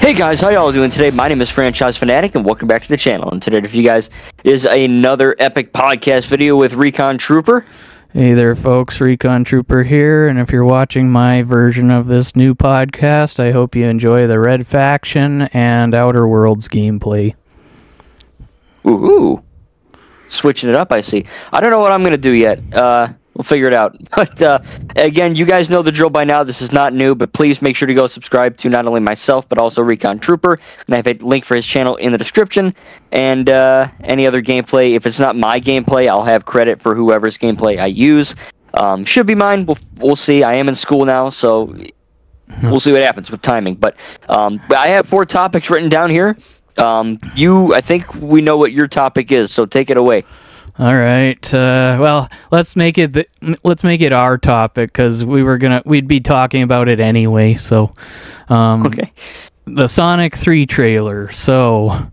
Hey guys, how y'all doing today? My name is Franchise Fanatic, and welcome back to the channel. And today, for you guys, is another epic podcast video with Recon Trooper. Hey there, folks. Recon Trooper here, and if you're watching my version of this new podcast, I hope you enjoy the Red Faction and Outer Worlds gameplay. Ooh, switching it up, I see. I don't know what I'm going to do yet. We'll figure it out. But again, you guys know the drill by now. This is not new, but please make sure to go subscribe to not only myself, but also Recon Trooper. And I have a link for his channel in the description. And any other gameplay, if it's not my gameplay, I'll have credit for whoever's gameplay I use. Should be mine. We'll see. I am in school now, so we'll see what happens with timing. But I have 4 topics written down here. I think we know what your topic is, so take it away. All right. Well, let's make it our topic because we'd be talking about it anyway. So, okay. The Sonic 3 trailer. So,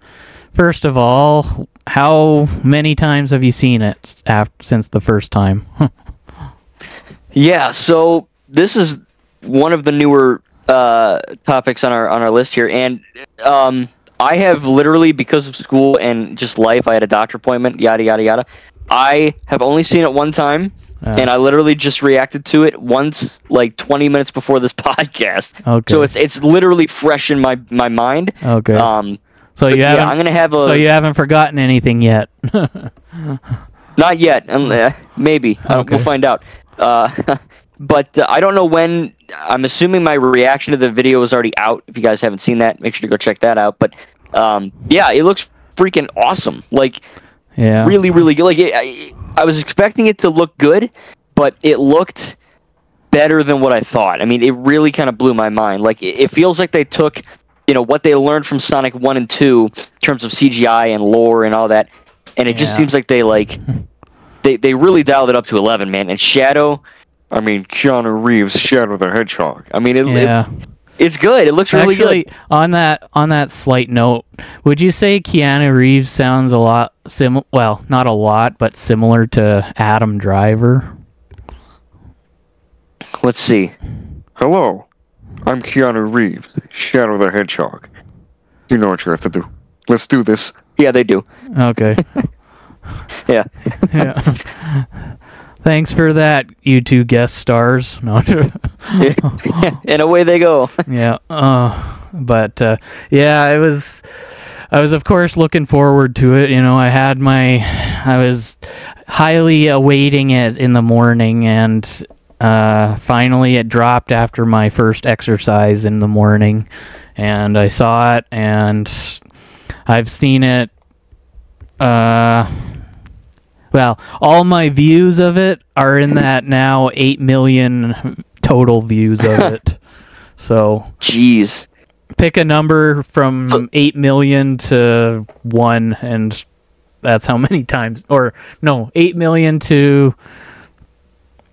first of all, how many times have you seen it since the first time? Yeah. So this is one of the newer topics on our list here, and I have literally, because of school and just life, I had a doctor appointment, yada, yada, yada. I have only seen it one time, and I literally just reacted to it once, like 20 minutes before this podcast. Okay. So it's literally fresh in my mind. Okay. So you haven't, I'm gonna have so you haven't forgotten anything yet? Not yet. Maybe. Okay. We'll find out. But I don't know when. I'm assuming my reaction to the video is already out. If you guys haven't seen that, make sure to go check that out. But yeah, it looks freaking awesome. Like, yeah, really, really good. Like, I was expecting it to look good, but it looked better than what I thought. I mean, it really kind of blew my mind. Like, it feels like they took, what they learned from Sonic 1 and 2 in terms of CGI and lore and all that, and it just seems like they really dialed it up to 11, man. And Shadow. I mean, Keanu Reeves, Shadow the Hedgehog. I mean, it's good. It looks really good. On that slight note, would you say Keanu Reeves sounds a lot well, not a lot, but similar to Adam Driver? Let's see. Hello, I'm Keanu Reeves, Shadow the Hedgehog. You know what you have to do. Let's do this. Yeah, they do. Okay. Yeah. Yeah. Thanks for that, you 2 guest stars. No. And away they go. Yeah. But yeah, I was of course looking forward to it. I was highly awaiting it in the morning, and finally it dropped after my first exercise in the morning, and I saw it, and I've seen it. Well, all my views of it are in that now 8 million total views of it. So, jeez, pick a number from 8 million to 1, and that's how many times. Or no, 8 million to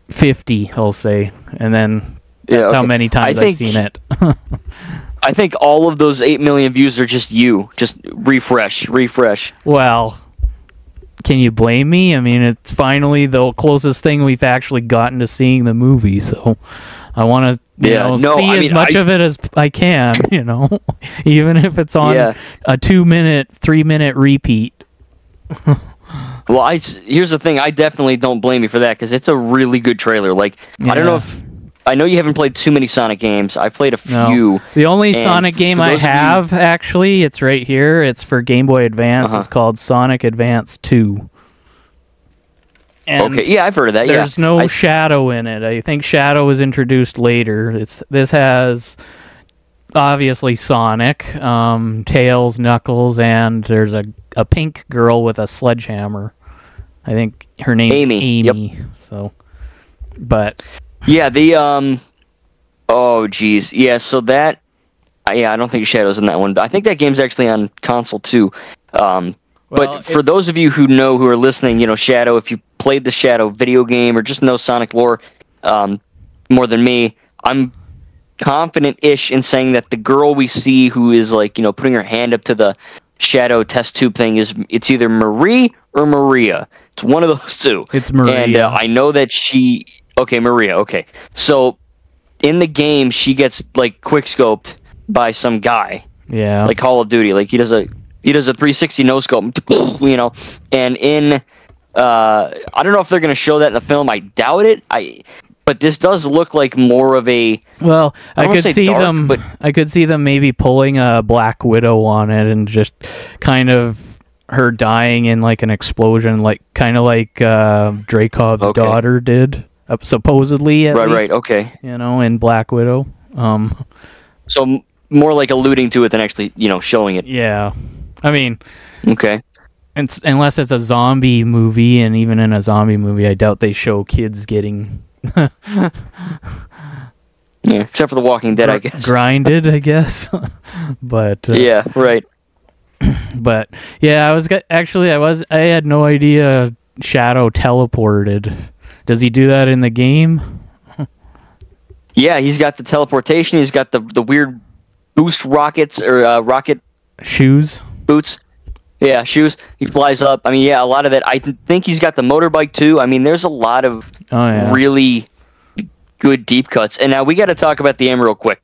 50, I'll say, and then that's how many times I've seen it. I think all of those 8 million views are just you. Just refresh. Well, can you blame me? I mean, it's finally the closest thing we've actually gotten to seeing the movie, so I want to see as much of it as I can, even if it's on a 2-minute, 3-minute repeat. Well, here's the thing. I definitely don't blame you for that, because it's a really good trailer. Like, I don't know I know you haven't played too many Sonic games. I've played a few. No. The only Sonic game I have, actually, it's right here. It's for Game Boy Advance. It's called Sonic Advance 2. And okay, yeah, I've heard of that. There's no Shadow in it. I think Shadow was introduced later. This has obviously Sonic, Tails, Knuckles, and there's a pink girl with a sledgehammer. I think her name's Amy. Yep. So, but. Yeah, oh, geez. Yeah, so that... I don't think Shadow's in that one. I think that game's actually on console, too. But for those of you who are listening, Shadow, if you played the Shadow video game or just know Sonic lore more than me, I'm confident-ish in saying that the girl we see who is, putting her hand up to the Shadow test tube thing it's either Marie or Maria. It's one of those two. It's Maria. And I know that she... Okay, Maria, okay. So, in the game, she gets, quick-scoped by some guy. Yeah. like Call of Duty. Like he does a 360 no scope, you know. And in I don't know if they're going to show that in the film. I doubt it. But this does look like more of a. Well, I could see dark, them. but I could see them maybe pulling a Black Widow on it and just kind of her dying in like an explosion, like kind of like Dreykov's daughter did, supposedly. At least, right. Okay. You know, in Black Widow. So more like alluding to it than actually, you know, showing it. Yeah, I mean. Okay. Unless it's a zombie movie, and even in a zombie movie, I doubt they show kids getting. Yeah, except for The Walking Dead, I guess. Grinded, I guess. But yeah, right. But yeah, I had no idea Shadow teleported. Does he do that in the game? Yeah, he's got the teleportation. He's got the weird boost rockets or rocket shoes, boots. Yeah, shoes. He flies up. I mean, yeah, a lot of it. I think he's got the motorbike too. I mean, there's a lot of really good deep cuts. And now we got to talk about the end real quick.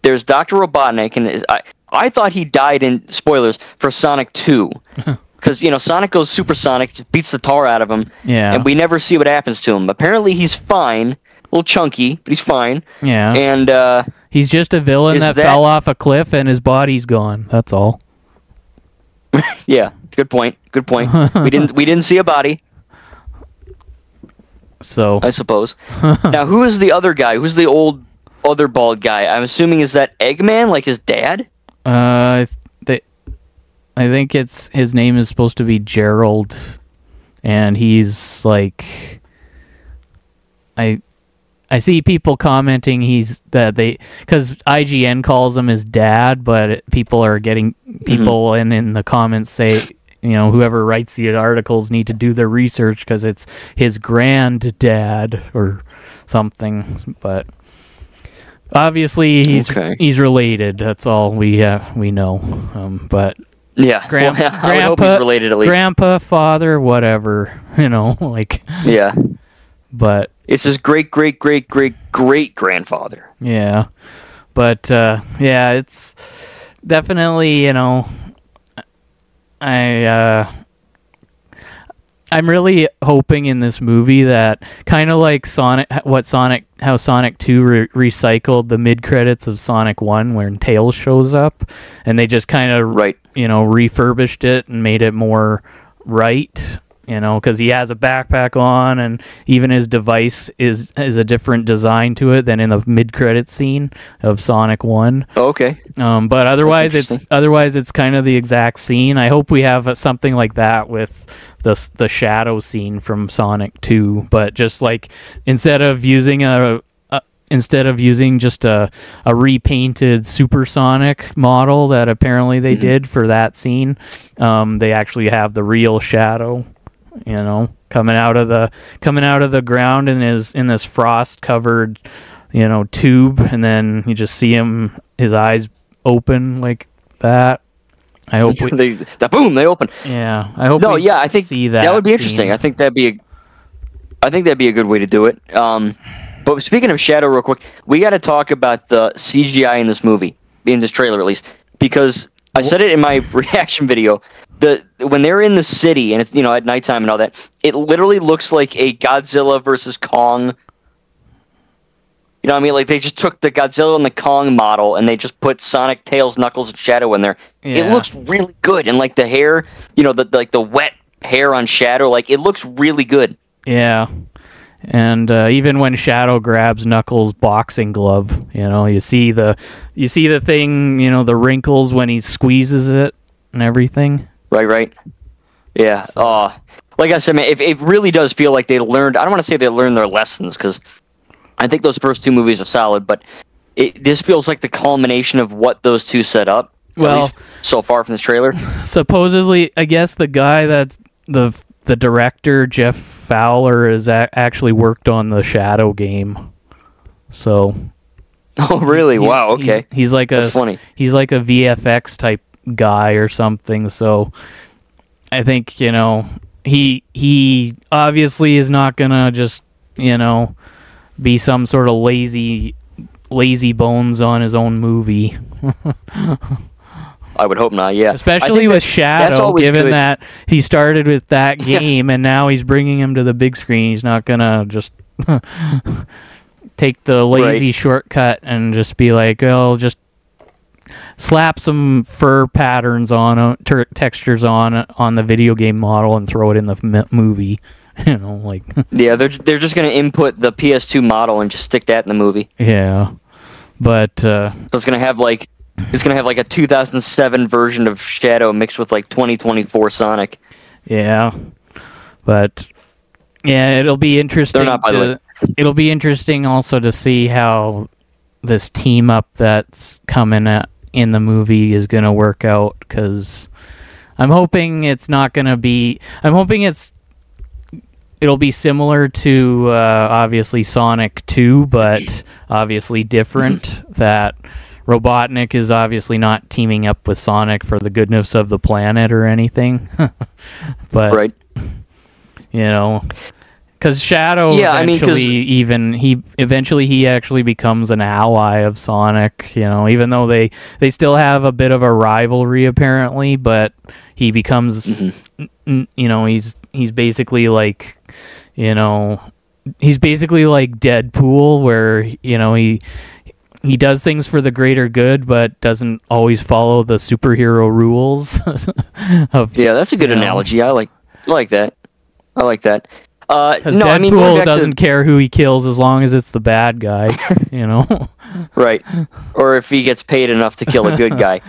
There's Dr. Robotnik, and I thought he died in, spoilers, for Sonic 2. Because, you know, Sonic goes supersonic, just beats the tar out of him, and we never see what happens to him. Apparently he's fine. A little chunky, but he's fine. Yeah. And he's just a villain that fell off a cliff and his body's gone. That's all. Yeah, good point. Good point. We didn't see a body. So I suppose. Now, who is the other guy? Who's the other bald guy? I'm assuming is that Eggman, like his dad? I think his name is supposed to be Gerald, and he's like, I see people commenting because IGN calls him his dad, but people are getting people in the comments say, you know, whoever writes the articles need to do their research because it's his granddad or something. But obviously he's related. That's all we know. But yeah, I would hope he's related at least. Grandpa, father, whatever, you know, like yeah. But it's his great grandfather. Yeah, but yeah, it's definitely, you know, I'm really hoping in this movie that kind of like how Sonic 2 recycled the mid credits of Sonic 1 when Tails shows up, and they just kind of you know, refurbished it and made it more right. You know, because he has a backpack on, and even his device is a different design to it than in the mid-credit scene of Sonic 1. Oh, okay. But otherwise it's kind of the exact scene. I hope we have something like that with the shadow scene from Sonic 2, but just like instead of using just a repainted Supersonic model that apparently they did for that scene, they actually have the real Shadow. You know, coming out of the ground in this frost covered, you know, tube, and then you just see his eyes open like that. I hope they open. Yeah, I hope. No, yeah, I think see that would be interesting. I think that'd be a good way to do it. But speaking of Shadow, real quick, we got to talk about the CGI in this movie, in this trailer at least, because I said it in my reaction video. When they're in the city and it's, you know, at nighttime and all that, it literally looks like a Godzilla versus Kong. You know what I mean? Like they just took the Godzilla and the Kong model and they just put Sonic, Tails, Knuckles, and Shadow in there. Yeah. It looks really good, and like the hair, you know, the wet hair on Shadow, like it looks really good. Yeah. And even when Shadow grabs Knuckles' boxing glove, you know, you see the thing, you know, the wrinkles when he squeezes it and everything. Right. Yeah. Like I said, man, it really does feel like they learned. I don't want to say they learned their lessons because I think those first two movies are solid, but this feels like the culmination of what those two set up. Well, at least so far from this trailer. Supposedly, I guess the guy that the director Jeff Fowler has actually worked on the Shadow game. So. Oh really? Wow. Okay. He's like That's funny. He's like a VFX type guy or something, so I think, you know, he obviously is not gonna just, you know, be some sort of lazy lazy bones on his own movie. I would hope not, yeah. Especially with Shadow, given that he started with that game and now he's bringing him to the big screen. He's not going to just take the lazy shortcut and just be like, oh, just slap some fur patterns on, textures on the video game model and throw it in the movie. You know, like... Yeah, they're just going to input the PS2 model and just stick that in the movie. Yeah, but... So it's going to have like... It's going to have like a 2007 version of Shadow mixed with like 2024 Sonic. Yeah. But yeah, it'll be interesting. They're not, by the way. It'll be interesting also to see how this team up that's coming in the movie is going to work out, cuz I'm hoping it's not going to be it'll be similar to obviously Sonic 2, but obviously different. That Robotnik is obviously not teaming up with Sonic for the goodness of the planet or anything. But, you know, because Shadow eventually he actually becomes an ally of Sonic, you know, even though they still have a bit of a rivalry apparently, but he becomes, you know, he's basically like, you know, he's basically like Deadpool, where, you know, he does things for the greater good, but doesn't always follow the superhero rules. Yeah, that's a good analogy. I like that. I like that. Because Deadpool doesn't care who he kills as long as it's the bad guy, you know? Right. Or if he gets paid enough to kill a good guy.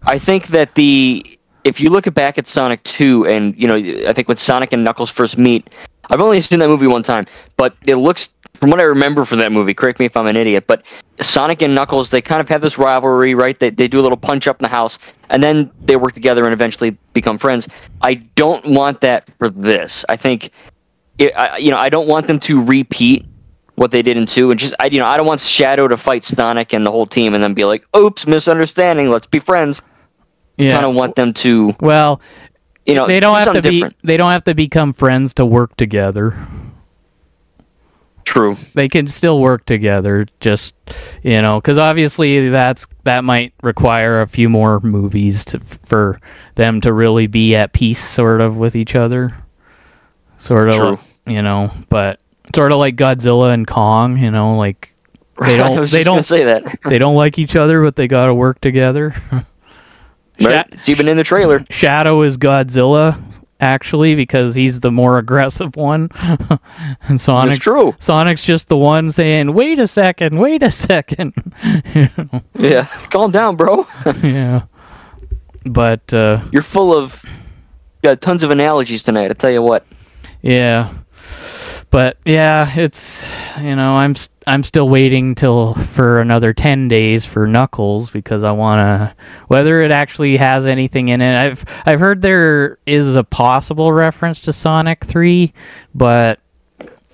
I think that if you look back at Sonic 2, and, you know, I think when Sonic and Knuckles first meet, I've only seen that movie one time, but it looks... From what I remember from that movie, correct me if I'm an idiot, but Sonic and Knuckles, they kind of have this rivalry, right? They do a little punch up in the house, and then they work together and eventually become friends. I don't want that for this. I think, I don't want them to repeat what they did in 2, and I don't want Shadow to fight Sonic and the whole team and then be like, oops, misunderstanding, let's be friends. Yeah. I kind of want them to... Well, you know, they don't have to become friends to work together. True. They can still work together, just, you know, because obviously that might require a few more movies for them to really be at peace, sort of, with each other. Sort of, True. You know, but sort of like Godzilla and Kong, you know, like they don't say that. They don't like each other, but they got to work together. Right. It's even in the trailer. Shadow is Godzilla, actually, because he's the more aggressive one. And Sonic's just the one saying, wait a second. You know? Yeah, calm down, bro. Yeah. But you're full of tons of analogies tonight, I tell you what. Yeah. But yeah, it's, you know, I'm still waiting for another 10 days for Knuckles, because I want to, whether it actually has anything in it. I've heard there is a possible reference to Sonic 3, but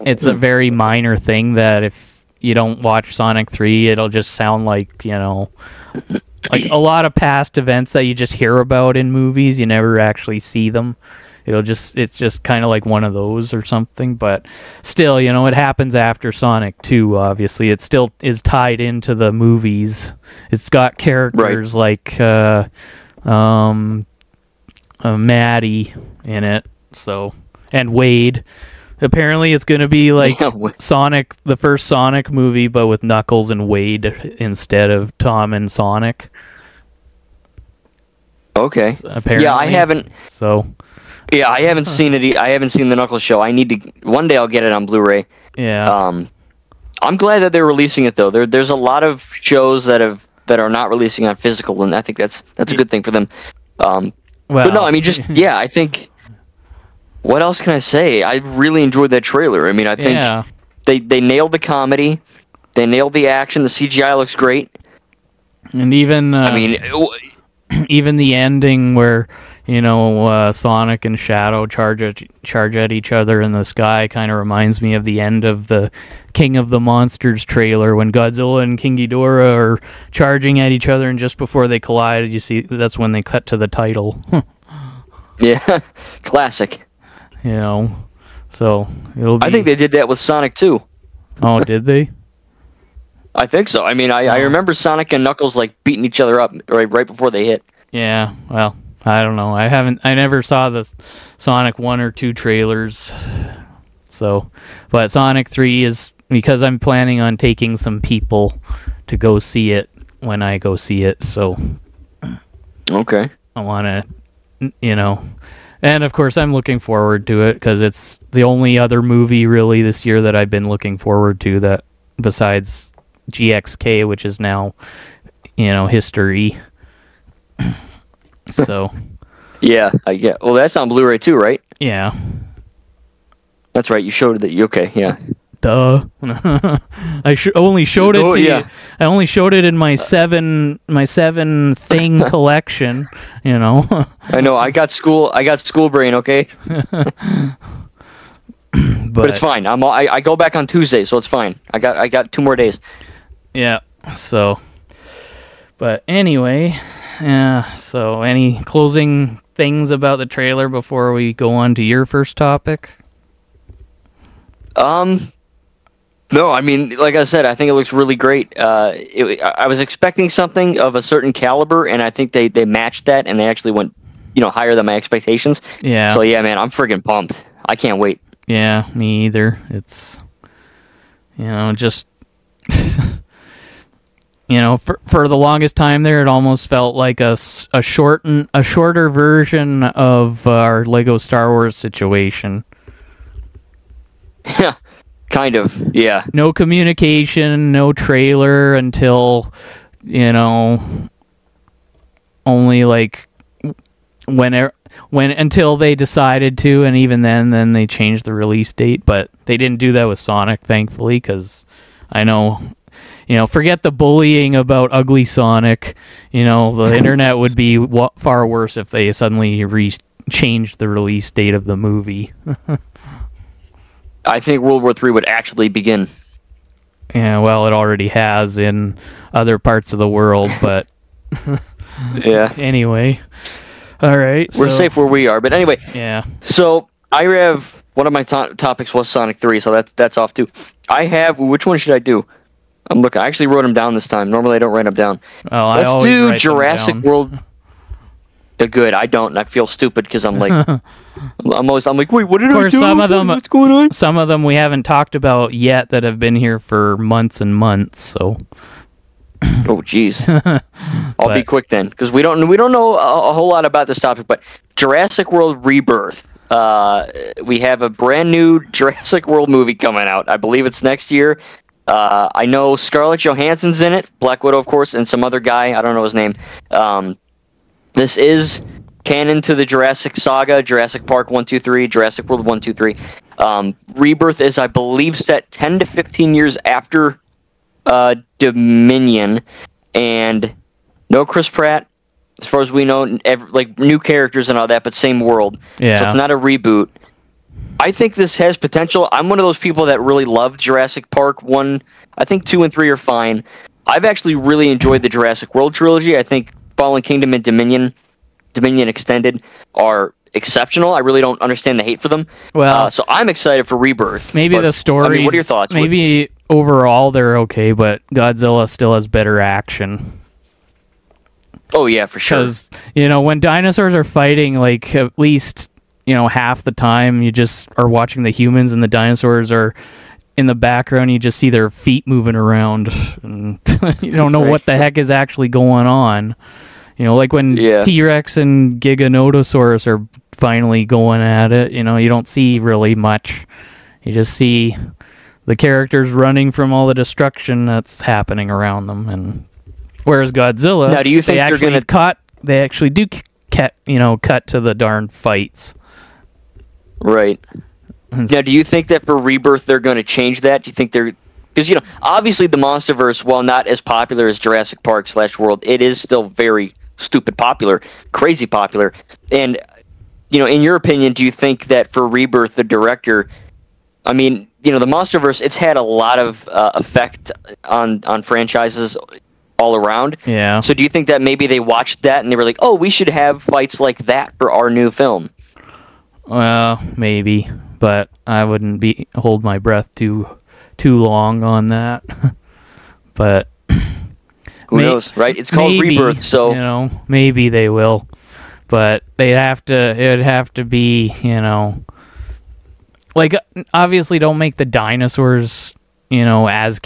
it's a very minor thing that if you don't watch Sonic 3, it'll just sound like, you know, like a lot of past events that you just hear about in movies, you never actually see them. It's just kind of like one of those or something, but still, you know, it happens after Sonic 2, obviously. It still is tied into the movies. It's got characters like Maddie in it, so, and Wade. Apparently it's going to be like Sonic, the first Sonic movie, but with Knuckles and Wade instead of Tom and Sonic. Okay. Apparently. Yeah, I haven't... So... Yeah, I haven't seen it. I haven't seen the Knuckles show. I need to. One day I'll get it on Blu-ray. Yeah. I'm glad that they're releasing it though. There's a lot of shows that are not releasing on physical, and I think that's a good thing for them. But no, I mean, just yeah. I think. What else can I say? I really enjoyed that trailer. I mean, I think they nailed the comedy, they nailed the action. The CGI looks great, and even even the ending where, you know, Sonic and Shadow charge at each other in the sky kind of reminds me of the end of the King of the Monsters trailer when Godzilla and King Ghidorah are charging at each other, and just before they collide, you see that's when they cut to the title. Yeah, classic. You know, so it'll be... I think they did that with Sonic 2. Oh, did they? I think so. I mean, I remember Sonic and Knuckles like beating each other up right before they hit. Yeah, well, I don't know. I never saw the Sonic 1 or 2 trailers. So, but Sonic 3 is, because I'm planning on taking some people to go see it when I go see it, so. Okay. I want to, and of course I'm looking forward to it because it's the only other movie really this year that I've been looking forward to, that besides GXK, which is now, history. So. Yeah. Well, that's on Blu-ray too, right? Yeah. That's right. You showed it that. Okay. Yeah. Duh. I only showed it to you. I only showed it in my seven thing collection. I know. I got school brain. Okay. But it's fine. I go back on Tuesday, so it's fine. I got 2 more days. Yeah. So. But anyway, so any closing things about the trailer before we go on to your first topic? No, I mean, like I said, I think it looks really great. I was expecting something of a certain caliber, and I think they matched that, and they actually went, higher than my expectations. Yeah. So yeah, man, I'm friggin' pumped. I can't wait. Yeah, me either. It's, just, for the longest time there, it almost felt like a shorter version of our Lego Star Wars situation. Yeah. Kind of, yeah. No communication, no trailer until, only like until they decided to, and even then they changed the release date. But they didn't do that with Sonic, thankfully, because I know, forget the bullying about ugly Sonic. The internet would be far worse if they suddenly changed the release date of the movie. I think World War III would actually begin. Yeah, well, it already has in other parts of the world, but yeah. Anyway, all right. We're safe where we are, but anyway. Yeah. So I have one of my topics was Sonic 3, so that's off too. Which one should I do? I actually wrote them down this time. Normally I don't write them down. Oh, Let's do Jurassic World. They're good. I don't, and I feel stupid because I'm like, I'm like, wait, what did I do? What's going on? Some of them we haven't talked about yet that have been here for months and months. So, oh, jeez. I'll be quick then, because we don't know a whole lot about this topic. But Jurassic World Rebirth. We have a brand new Jurassic World movie coming out. I believe it's next year. I know Scarlett Johansson's in it, Black Widow, of course, and some other guy. I don't know his name. This is canon to the Jurassic saga, Jurassic Park 1, 2, 3, Jurassic World 1, 2, 3. Rebirth is, I believe, set 10 to 15 years after Dominion, and no Chris Pratt, as far as we know, new characters and all that, but same world. Yeah. So it's not a reboot. I think this has potential. I'm one of those people that really loved Jurassic Park 1. I think 2 and 3 are fine. I've actually really enjoyed the Jurassic World trilogy. I think Fallen Kingdom and Dominion Extended are exceptional. I really don't understand the hate for them. Well, so I'm excited for Rebirth. Maybe the stories. I mean, what are your thoughts? Maybe overall they're okay, but Godzilla still has better action. Oh yeah, for sure. Because when dinosaurs are fighting, like at least half the time you just are watching the humans and the dinosaurs are in the background. You just see their feet moving around, and you don't know what the heck is actually going on. Like when T-Rex and Giganotosaurus are finally going at it, you don't see really much. You just see the characters running from all the destruction that's happening around them. And whereas Godzilla, now, do you think they actually do cut to the darn fights. Right. Now, do you think that for Rebirth they're going to change that? Do you think they're... Because, obviously the MonsterVerse, while not as popular as Jurassic Park / World, it is still very stupid popular, crazy popular. And, in your opinion, do you think that for Rebirth, the director... I mean, the MonsterVerse, it's had a lot of effect on franchises all around. Yeah. So do you think that maybe they watched that and they were like, oh, we should have fights like that for our new film? Well, maybe, but I wouldn't hold my breath too long on that. But who knows, right? It's called maybe, Rebirth, so you know, maybe they will. But it would have to be, you know, like, obviously don't make the dinosaurs, you know, as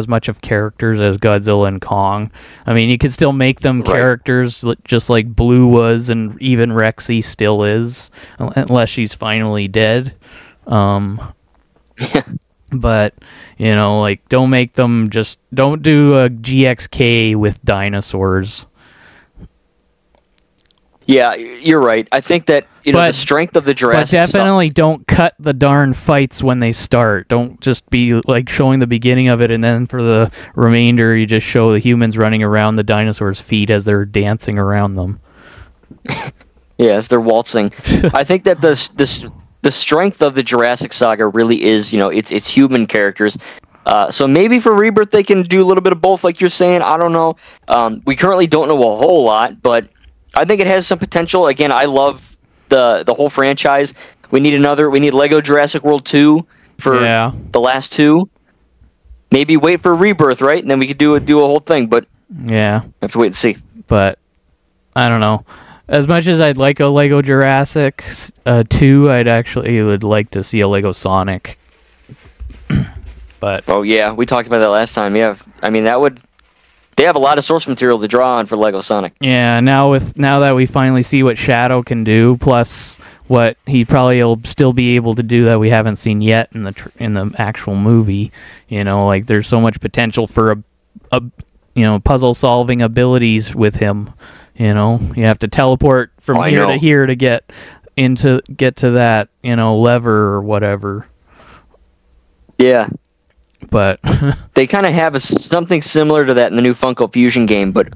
much of characters as Godzilla and Kong. I mean, you could still make them characters just like Blue was, and even Rexy still is, unless she's finally dead. But, you know, like, don't do a GXK with dinosaurs. Yeah, you're right. I think that, you know, the strength of the Jurassic But definitely don't cut the darn fights when they start. Don't just be, like, showing the beginning of it, and then for the remainder, you just show the humans running around the dinosaurs' feet as they're dancing around them. Yeah, as they're waltzing. I think that the strength of the Jurassic saga really is, you know, it's human characters. So maybe for Rebirth they can do a little bit of both, like you're saying. I don't know. We currently don't know a whole lot, but I think it has some potential. Again, I love the whole franchise. We need Lego Jurassic World 2 for the last two. Maybe wait for Rebirth, right? And then we could do a whole thing, but yeah, have to wait and see. But I don't know. As much as I'd like a Lego Jurassic 2, would like to see a Lego Sonic. But oh yeah, we talked about that last time. Yeah, I mean they have a lot of source material to draw on for Lego Sonic. Yeah, now that we finally see what Shadow can do, plus what he probably will still be able to do that we haven't seen yet in the actual movie. You know, like, there's so much potential for a puzzle solving abilities with him. You know, you have to teleport from here to here to get to that, you know, lever or whatever. Yeah. But they kind of have something similar to that in the new Funko Fusion game, but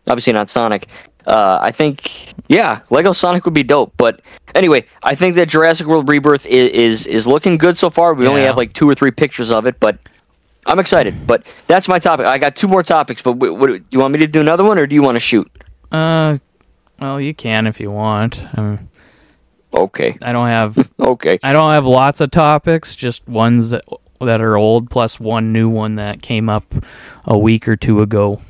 obviously not Sonic. I think, yeah, Lego Sonic would be dope. But anyway, I think that Jurassic World Rebirth is looking good so far. We only have like 2 or 3 pictures of it, but I'm excited. But that's my topic. I got 2 more topics, but what, do you want me to do another one, or do you want to shoot? Well, you can if you want. Okay. I don't have okay. I don't have lots of topics, just ones that are old, plus one new one that came up a week or 2 ago.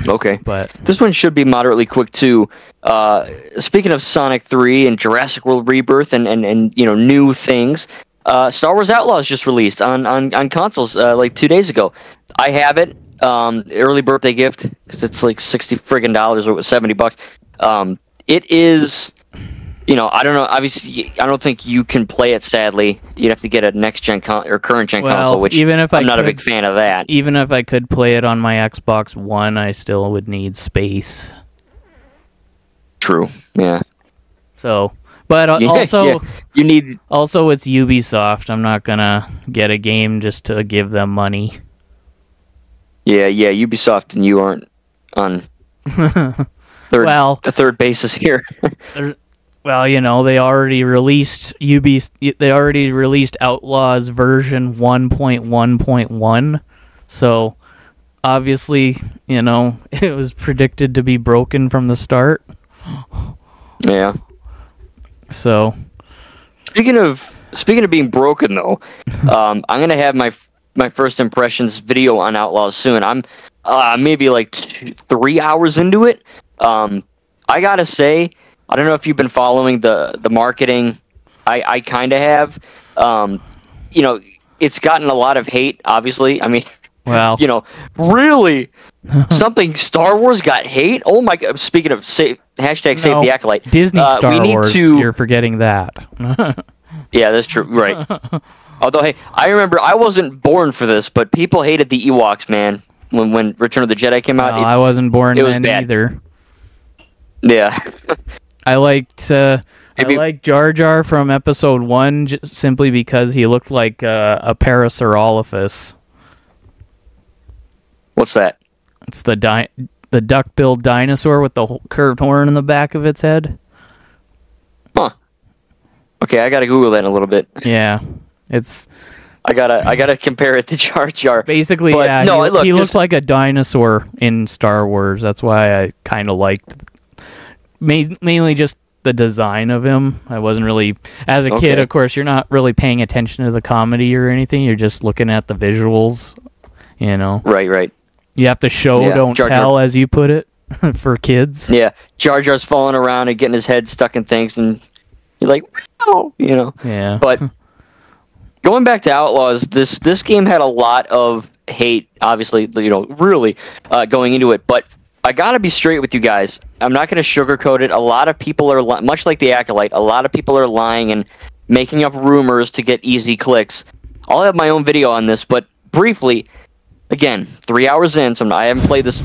Okay. But this one should be moderately quick too. Speaking of Sonic 3 and Jurassic World Rebirth and you know, new things, Star Wars Outlaws just released on consoles like 2 days ago. I have it. Early birthday gift, because it's like $60 friggin' or it was $70. It is, you know, I don't know. Obviously, I don't think you can play it. Sadly, you'd have to get a next gen or current gen console, which even if I'm not a big fan of that. Even if I could play it on my Xbox One, I still would need space. True. Yeah. So, but also, you need. Also, it's Ubisoft. I'm not gonna get a game just to give them money. Yeah, Ubisoft and you aren't on the third basis here. Well, you know, they already released Outlaws version 1.1.1, so obviously, you know, it was predicted to be broken from the start. Yeah. So, speaking of being broken, though, I'm gonna have my first impressions video on Outlaws soon. I'm maybe like 3 hours into it. I gotta say, I don't know if you've been following the marketing. I kind of have. You know, it's gotten a lot of hate, obviously. I mean, well, you know, really, something Star Wars got hate? Oh my God! Speaking of save the Acolyte, Disney Star Wars. You're forgetting that. Yeah, that's true. Right. Although, hey, I remember I wasn't born for this, but people hated the Ewoks, man. When Return of the Jedi came out, I wasn't born then either. Yeah. I liked Jar Jar from Episode 1 simply because he looked like a Parasaurolophus. What's that? It's the duck-billed dinosaur with the curved horn in the back of its head. Huh. Okay, I gotta Google that in a little bit. Yeah. I gotta compare it to Jar Jar. Basically, but yeah, no, he looked like a dinosaur in Star Wars. That's why I kind of liked, mainly just the design of him. I wasn't really, as a kid, of course, you're not really paying attention to the comedy or anything. You're just looking at the visuals, You know, Right. you have to show, Yeah, don't Jar Jar. tell, as you put it, for kids. Yeah, Jar Jar's falling around and getting his head stuck in things, and you're like, oh, Yeah. But going back to Outlaws, this game had a lot of hate, obviously, really going into it. But I gotta be straight with you guys. I'm not gonna sugarcoat it. A lot of people are much like the Acolyte. A lot of people are lying and making up rumors to get easy clicks. I'll have my own video on this, but briefly. Again, 3 hours in, so I haven't played this,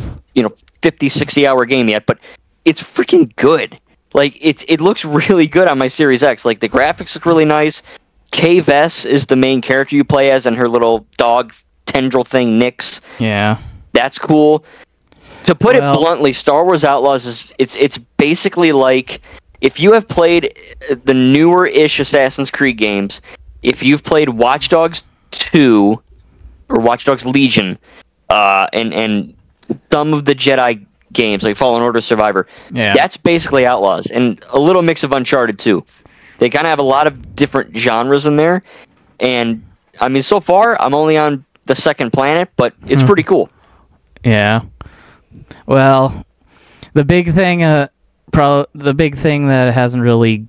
50, 60-hour game yet, but it's freaking good. Like, it looks really good on my Series X. Like, the graphics look really nice. Kay Vess is the main character you play as, and her little dog tendril thing, Nyx. Yeah. That's cool. To put it bluntly, Star Wars Outlaws it's basically like, if you have played the newer-ish Assassin's Creed games, if you've played Watch Dogs 2... or Watch Dogs Legion, and some of the Jedi games, like Fallen Order, Survivor. Yeah. That's basically Outlaws, and a little mix of Uncharted, too. They kind of have a lot of different genres in there, and, I mean, so far, I'm only on the second planet, but it's pretty cool. Yeah. Well, the big thing that hasn't really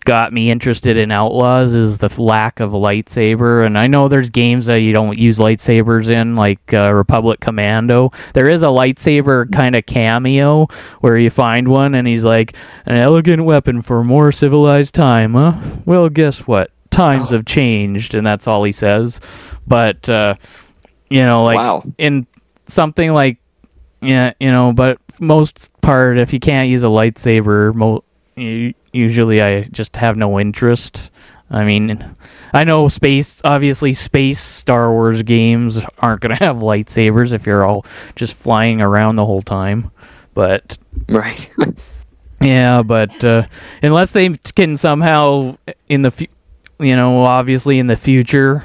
got me interested in Outlaws is the lack of a lightsaber, and I know there's games that you don't use lightsabers in, like Republic Commando. There is a lightsaber kind of cameo where you find one and he's like, an elegant weapon for a more civilized time, huh? Well, guess what? Times have changed, and that's all he says. But Wow. in something like, but most part, if you can't use a lightsaber, usually I just have no interest. I mean, I know space Star Wars games aren't going to have lightsabers if you're all just flying around the whole time. But Right. yeah, but unless they can somehow obviously in the future,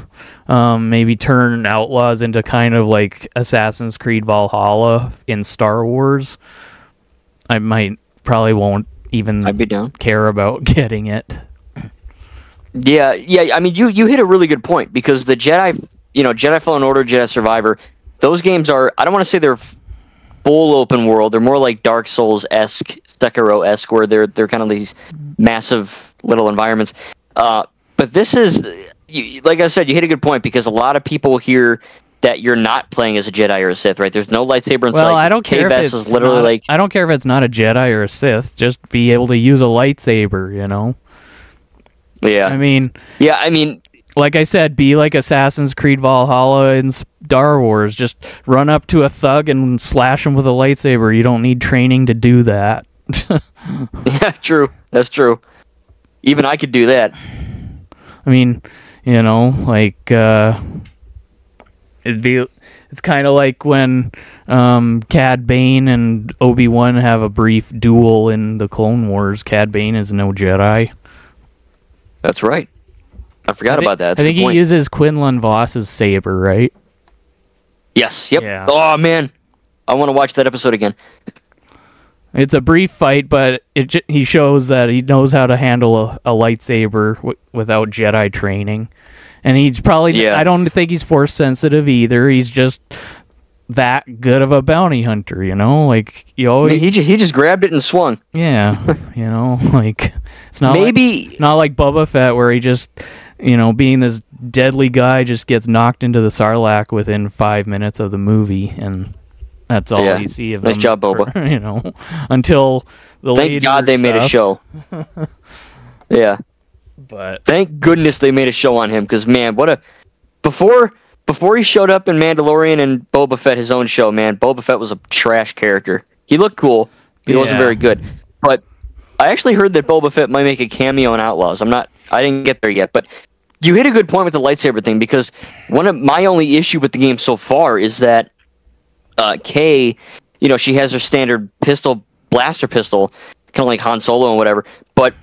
maybe turn Outlaws into kind of like Assassin's Creed Valhalla in Star Wars, I probably won't even I'd be down. care about getting it. Yeah. I mean, you hit a really good point, because the Jedi, Jedi Fallen Order, Jedi Survivor, those games are, I don't want to say they're full open world. They're more like Dark Souls-esque, Sekiro-esque, where they're kind of these massive little environments. But this is, like I said, you hit a good point, because a lot of people hear that you're not playing as a Jedi or a Sith, right? There's no lightsaber in sight. Well, I don't care if it's I don't care if it's not a Jedi or a Sith. Just be able to use a lightsaber, Yeah. I mean, Yeah, like I said, be like Assassin's Creed Valhalla in Star Wars. Just run up to a thug and slash him with a lightsaber. You don't need training to do that. yeah, true. That's true. Even I could do that. I mean, it's kind of like when Cad Bane and Obi-Wan have a brief duel in the Clone Wars. Cad Bane is no Jedi. That's right. I forgot about that. That's I think he uses Quinlan Voss's saber, right? Yes. Yep. Yeah. Oh man, I want to watch that episode again. It's a brief fight, but he shows that he knows how to handle a lightsaber without Jedi training. And he's probably, I don't think he's force sensitive either. He's just that good of a bounty hunter, Like, you always... He just grabbed it and swung. Yeah, like, it's not not like Boba Fett, where he just, being this deadly guy, just gets knocked into the Sarlacc within 5 minutes of the movie, and that's all you see of him. Nice job, Boba. Until the later Thank God they made a show. Yeah. But thank goodness they made a show on him, because man, before he showed up in Mandalorian and Boba Fett, his own show, man, Boba Fett was a trash character. He looked cool, he wasn't very good. But I actually heard that Boba Fett might make a cameo in Outlaws. I didn't get there yet, but you hit a good point with the lightsaber thing, because one of my only issue with the game so far is that Kay, she has her standard blaster pistol, kind of like Han Solo and whatever, but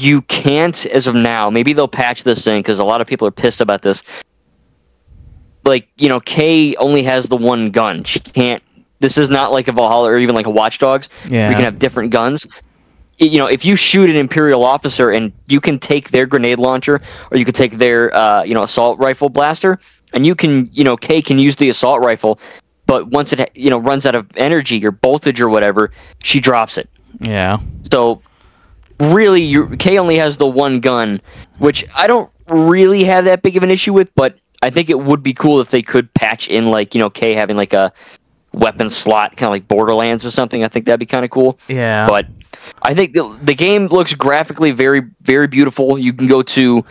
you can't, as of now, maybe they'll patch this in, because a lot of people are pissed about this. Like, Kay only has the one gun. She can't, this is not like a Valhalla or even like a Watch Dogs. Yeah. We can have different guns. If you shoot an Imperial officer and you can take their grenade launcher, or you could take their, assault rifle blaster, and you can, Kay can use the assault rifle, but once it, runs out of energy or voltage or whatever, she drops it. Yeah. So really, Kay only has the one gun, which I don't really have that big of an issue with, but I think it would be cool if they could patch in, like, Kay having like a weapon slot, kind of like Borderlands or something. I think that'd be kind of cool. Yeah. But I think the game looks graphically very, very beautiful. You can go to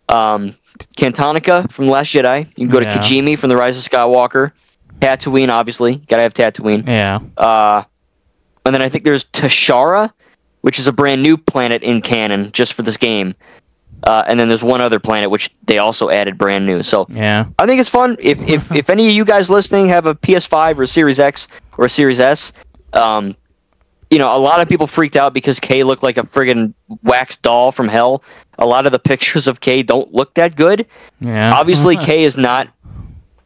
Cantonica from The Last Jedi. You can go to Kijimi from The Rise of Skywalker. Tatooine, obviously. Gotta have Tatooine. Yeah. And then I think there's Tashara, which is a brand new planet in canon just for this game. And then there's one other planet which they also added brand new. So yeah, I think it's fun. If any of you guys listening have a PS5 or a Series X or a Series S, a lot of people freaked out because Kay looked like a friggin' wax doll from hell. A lot of the pictures of Kay don't look that good. Yeah. Obviously, Kay is not.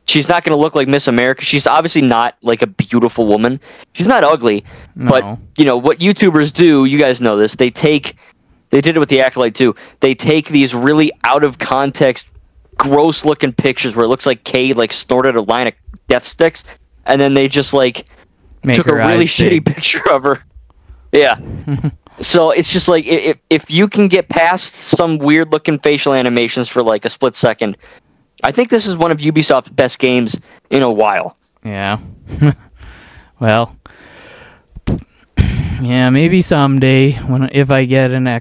She's not going to look like Miss America. She's obviously not like a beautiful woman. She's not ugly. No. But what YouTubers do, you guys know this. They did it with the Acolyte too. They take these really out of context, gross looking pictures where it looks like Kay like snorted a line of death sticks, and then they just like took a really shitty picture of her. Yeah. So it's just like if you can get past some weird looking facial animations for like a split second, I think this is one of Ubisoft's best games in a while. Yeah. Well. Yeah, maybe someday if I get an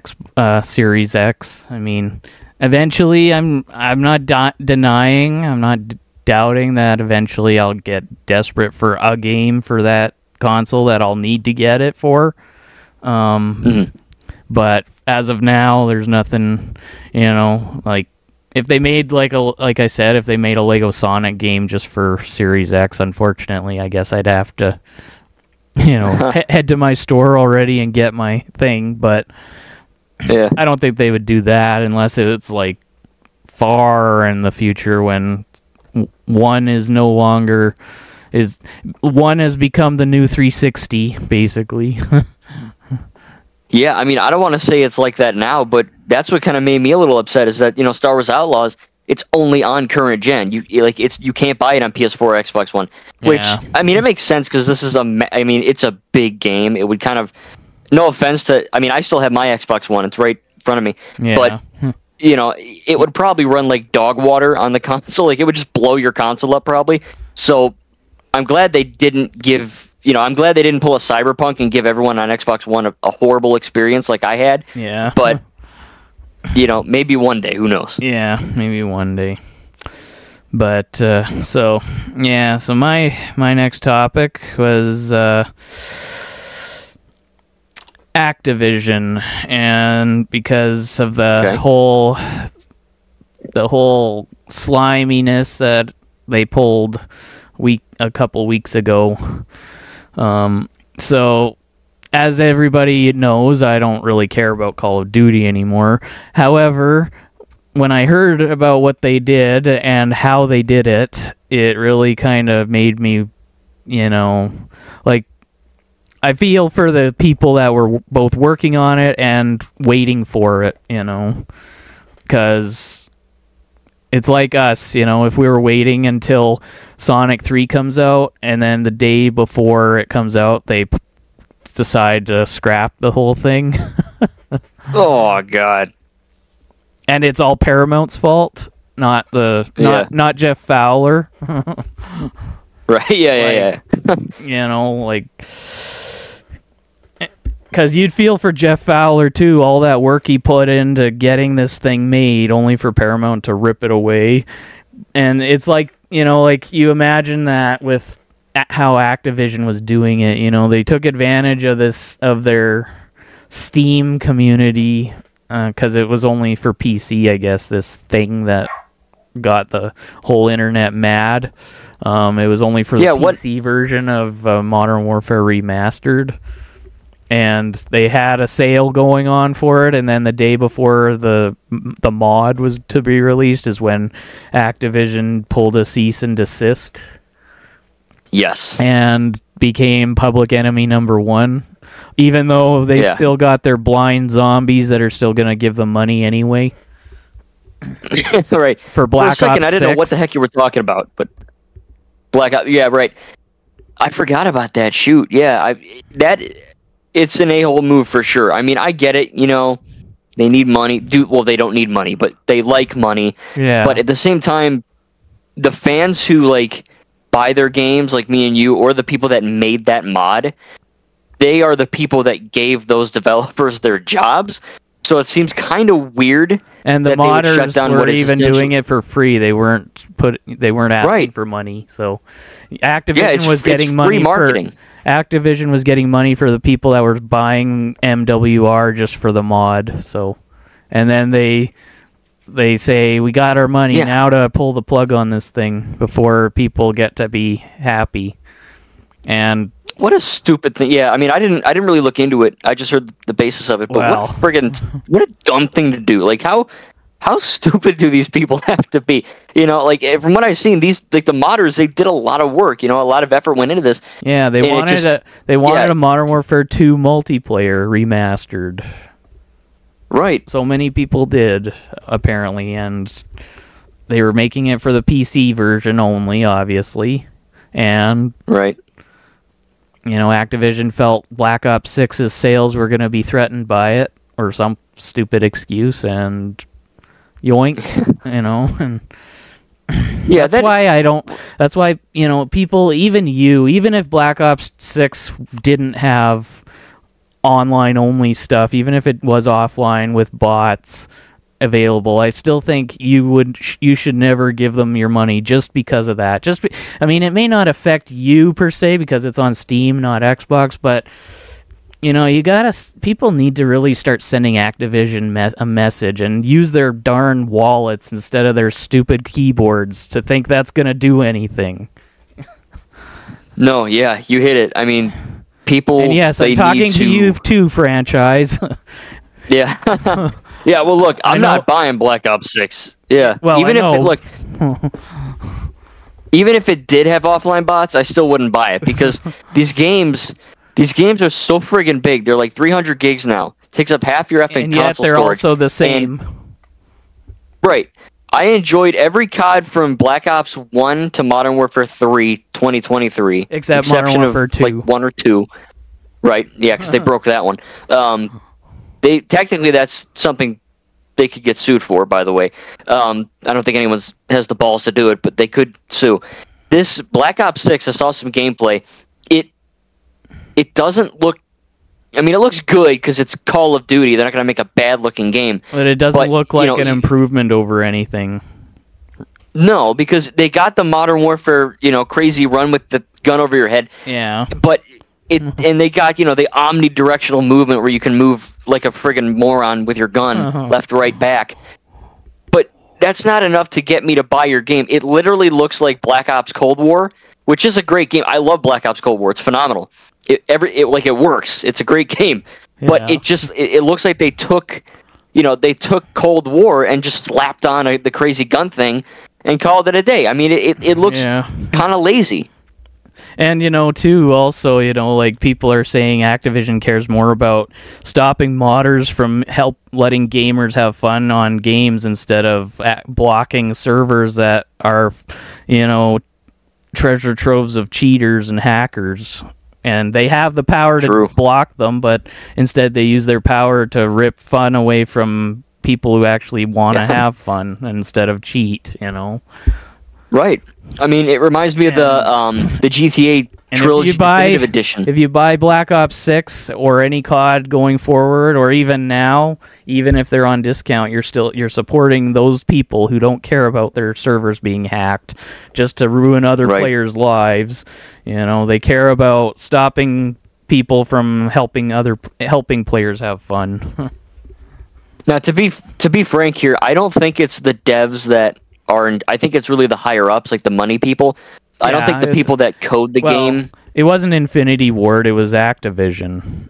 Series X. I mean, eventually, I'm not denying, I'm not doubting that eventually I'll get desperate for a game for that console that I'll need to get it for. But as of now, there's nothing, like if they made like I said, if they made a Lego Sonic game just for Series X, unfortunately, I guess I'd have to. Head to my store already and get my thing, but yeah, I don't think they would do that unless it's like far in the future when one has become the new 360, basically. Yeah, I mean, I don't want to say it's like that now, but that's what kind of made me a little upset is that Star Wars Outlaws. It's only on current gen. You can't buy it on PS4 or Xbox One. Which I mean, it makes sense because this is it's a big game. It would kind of, no offense to, I still have my Xbox One. It's right in front of me. Yeah. But it would probably run like dog water on the console. Like it would just blow your console up probably. So I'm glad they didn't give. I'm glad they didn't pull a Cyberpunk and give everyone on Xbox One a horrible experience like I had. Yeah. But. Maybe one day, who knows? Yeah, maybe one day. But so my next topic was Activision, and because of the whole sliminess that they pulled a couple weeks ago. So as everybody knows, I don't really care about Call of Duty anymore. However, when I heard about what they did and how they did it, it really kind of made me, like, I feel for the people that were both working on it and waiting for it, because it's like us, if we were waiting until Sonic 3 comes out and then the day before it comes out, they decide to scrap the whole thing. Oh God! And it's all Paramount's fault, not Jeff Fowler. Right? Yeah. Because you'd feel for Jeff Fowler too. All that work he put into getting this thing made, only for Paramount to rip it away. And it's like you imagine that with how Activision was doing it. They took advantage of their Steam community because it was only for PC, I guess, this thing that got the whole internet mad. It was only for the PC version of Modern Warfare Remastered, and they had a sale going on for it, and then the day before the mod was to be released is when Activision pulled a cease and desist. Yes. And became public enemy number one, even though they've still got their blind zombies that are still going to give them money anyway. Right. For Black Ops For a second, I didn't know what the 6. heck you were talking about, but Black Ops. Yeah, right. I forgot about that. Shoot. Yeah, it's an a-hole move for sure. I mean, I get it. They need money. Well, they don't need money, but they like money. Yeah. But at the same time, the fans who buy their games, like me and you, or the people that made that mod, they are the people that gave those developers their jobs. So it seems kind of weird. And the that they would shut modders down were even doing it for free. They weren't asking for money. So Activision was getting money free marketing. Activision was getting money for the people that were buying MWR just for the mod. So, and then they say, we got our money now to pull the plug on this thing before people get to be happy. And what a stupid thing! Yeah, I mean, I didn't really look into it. I just heard the basis of it. But what a dumb thing to do! How stupid do these people have to be? From what I've seen, these the modders, they did a lot of work. A lot of effort went into this. Yeah, they wanted a Modern Warfare 2 multiplayer remastered. Right. So many people did, apparently, and they were making it for the PC version only, obviously. And right. Activision felt Black Ops 6's sales were going to be threatened by it, or some stupid excuse, and yoink, and yeah, that's why, people, even if Black Ops 6 didn't have online only stuff, even if it was offline with bots available, I still think you should never give them your money just because of that. I mean, it may not affect you per se because it's on Steam, not Xbox, but people need to really start sending Activision a message and use their darn wallets instead of their stupid keyboards to think that's going to do anything. No, yeah, you hit it. I mean, people. And yes, I'm talking to you too, franchise. Yeah. Yeah, well, look, I'm not buying Black Ops 6. Yeah. Well, even if it did have offline bots, I still wouldn't buy it because these games are so friggin' big. They're like 300 gigs now. It takes up half your effing console storage. And yet they're also the same. Right. I enjoyed every COD from Black Ops 1 to Modern Warfare 3 2023. Except Modern Warfare 2. Like 1 or 2. Right. Yeah, because they broke that one. Technically, that's something they could get sued for, by the way. I don't think anyone has the balls to do it, but they could sue. This Black Ops 6, I saw some gameplay. It doesn't look... I mean, it looks good because it's Call of Duty. They're not going to make a bad-looking game. But it doesn't look like an improvement over anything. No, because they got the Modern Warfare, crazy run with the gun over your head. Yeah. But... and they got, the omnidirectional movement where you can move like a friggin' moron with your gun, left, right, back. But that's not enough to get me to buy your game. It literally looks like Black Ops Cold War, which is a great game. I love Black Ops Cold War. It's phenomenal. It works. It's a great game. Yeah. But it looks like they took Cold War and just slapped on the crazy gun thing and called it a day. I mean, it looks kind of lazy. And, too, also, like people are saying Activision cares more about stopping modders from letting gamers have fun on games instead of blocking servers that are, treasure troves of cheaters and hackers. And they have the power to block them, but instead they use their power to rip fun away from people who actually want to have fun instead of cheat, Right. I mean, it reminds me of the GTA Trilogy Definitive Edition. If you buy Black Ops 6 or any COD going forward, or even now, even if they're on discount, you're supporting those people who don't care about their servers being hacked just to ruin other players' lives. They care about stopping people from helping players have fun. Now, to be frank here, I don't think it's the devs that I think it's really the higher ups, like the money people. I don't think the people that code the game. It wasn't Infinity Ward; it was Activision.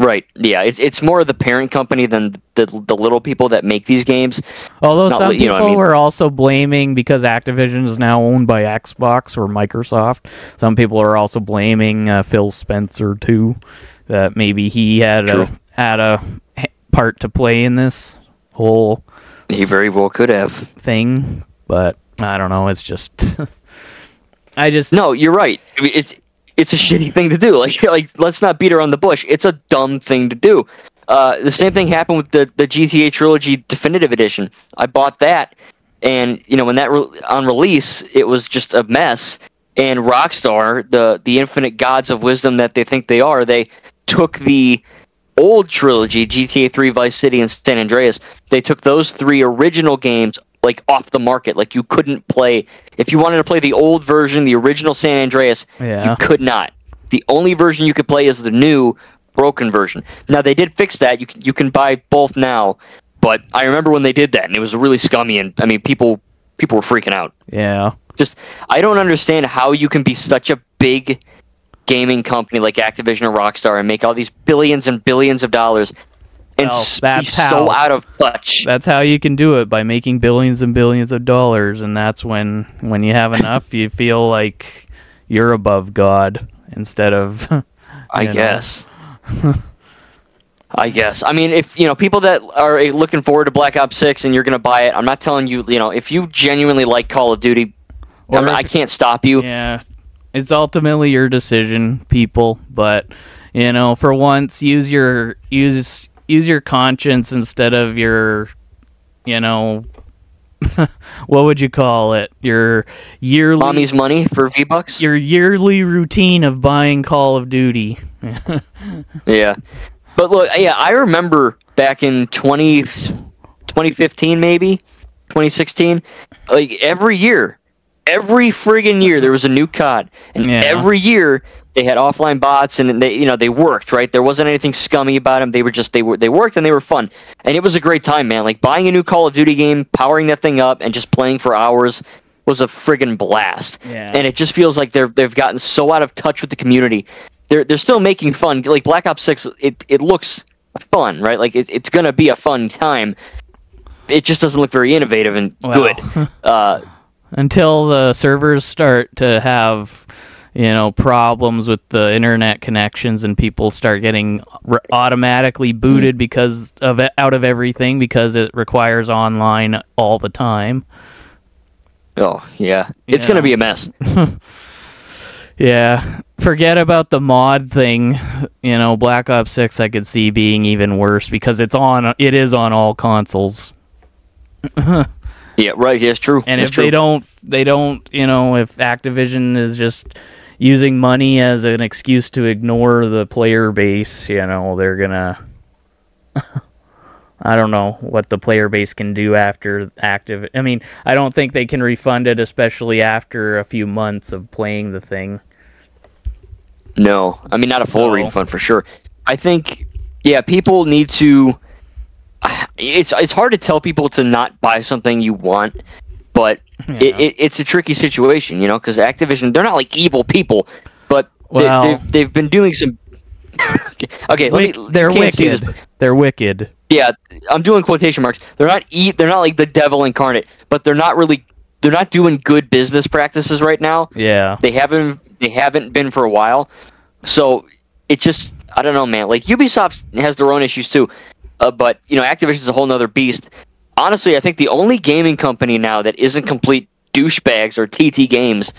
Right. Yeah. It's more the parent company than the little people that make these games. Although some people were also blaming, because Activision is now owned by Xbox or Microsoft. Some people are also blaming Phil Spencer too, that maybe he had a part to play in this whole He very well could have. thing, but I don't know. It's just No, you're right. I mean, it's a shitty thing to do. Like let's not beat around the bush. It's a dumb thing to do. The same thing happened with the GTA Trilogy Definitive Edition. I bought that, and when that on release, it was just a mess. And Rockstar, the infinite gods of wisdom that they think they are, they took the old trilogy, GTA 3, Vice City, and San Andreas. They took those 3 original games off the market. Like, you couldn't play if you wanted to play the old version, the original San Andreas. Yeah. You could not. The only version you could play is the new broken version. Now they did fix that. You can buy both now, but I remember when they did that, and it was really scummy. And I mean, people were freaking out. Yeah. Just, I don't understand how you can be such a big gaming company like Activision or Rockstar and make all these billions and billions of dollars and be so out of touch. That's how you can do it, by making billions and billions of dollars, and that's when you have enough, you feel like you're above God instead of. I guess. I guess. I mean, if people that are looking forward to Black Ops 6 and you're going to buy it, I'm not telling you. If you genuinely like Call of Duty, I can't stop you. Yeah, it's ultimately your decision, people. But for once, use your conscience instead of your, what would you call it? Your yearly mommy's money for V-Bucks. Your yearly routine of buying Call of Duty. Yeah, but look, I remember back in 2015, maybe 2016, like every friggin' year there was a new COD, and every year they had offline bots, and they worked, right? There wasn't anything scummy about them. They worked and they were fun, and it was a great time, man. Like, buying a new Call of Duty game, powering that thing up, and just playing for hours was a friggin' blast. Yeah. And it just feels like they've gotten so out of touch with the community. They're still making fun. Like Black Ops 6, it looks fun, right? Like it's gonna be a fun time. It just doesn't look very innovative and good. Until the servers start to have, problems with the internet connections, and people start getting automatically booted because of out of everything because it requires online all the time. Oh yeah, it's gonna be a mess. Yeah, forget about the mod thing. Black Ops 6 I could see being even worse because it is on all consoles. Yeah, right. Yes, true. And if they don't, if Activision is just using money as an excuse to ignore the player base, they're gonna. I don't know what the player base can do after active. I mean, I don't think they can refund it, especially after a few months of playing the thing. No, I mean, not a full refund for sure. I think, people need to. It's hard to tell people to not buy something you want, but it's a tricky situation, because Activision, they're not like evil people, but they've been doing some. Okay, they're wicked. They're wicked. Yeah, I'm doing quotation marks. They're not like the devil incarnate, but they're not doing good business practices right now. Yeah. They haven't been for a while. So it just, I don't know, man. Like, Ubisoft has their own issues too. But Activision's a whole nother beast. Honestly, I think the only gaming company now that isn't complete douchebags are TT Games.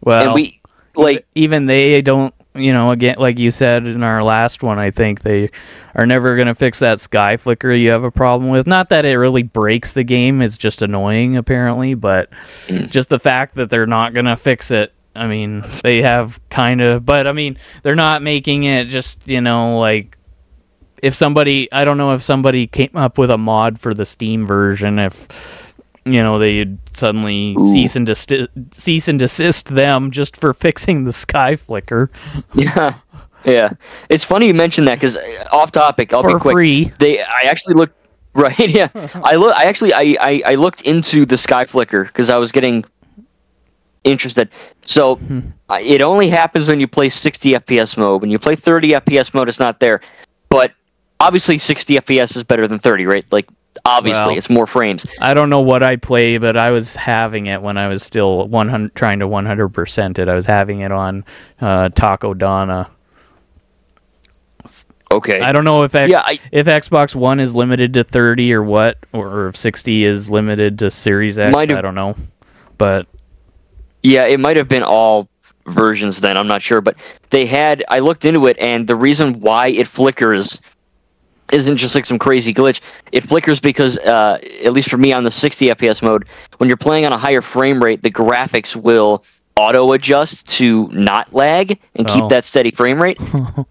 Well, and even they don't, again, like you said in our last one, I think they are never going to fix that sky flicker you have a problem with. Not that it really breaks the game, it's just annoying, apparently, but just the fact that they're not going to fix it. I mean, they have kind of, but I mean, they're not making it just, if somebody, I don't know if somebody came up with a mod for the Steam version, if they'd suddenly cease and desist them just for fixing the sky flicker. Yeah. It's funny you mentioned that because off topic, I'll be quick. Free. I actually looked right. Yeah, I looked into the sky flicker because I was getting interested. So it only happens when you play 60 FPS mode. When you play 30 FPS mode, it's not there. But obviously 60 FPS is better than 30, right? Like, obviously, it's more frames. I don't know what I play, but I was having it when I was still trying to 100% it. I was having it on Taco Donna. Okay. I don't know if if Xbox One is limited to 30 or what, or if 60 is limited to Series X. I don't know, but yeah, it might have been all versions then. I'm not sure, but I looked into it, and the reason why it flickers isn't just like some crazy glitch. It flickers because, at least for me on the 60 FPS mode, when you're playing on a higher frame rate, the graphics will auto adjust to not lag and keep that steady frame rate.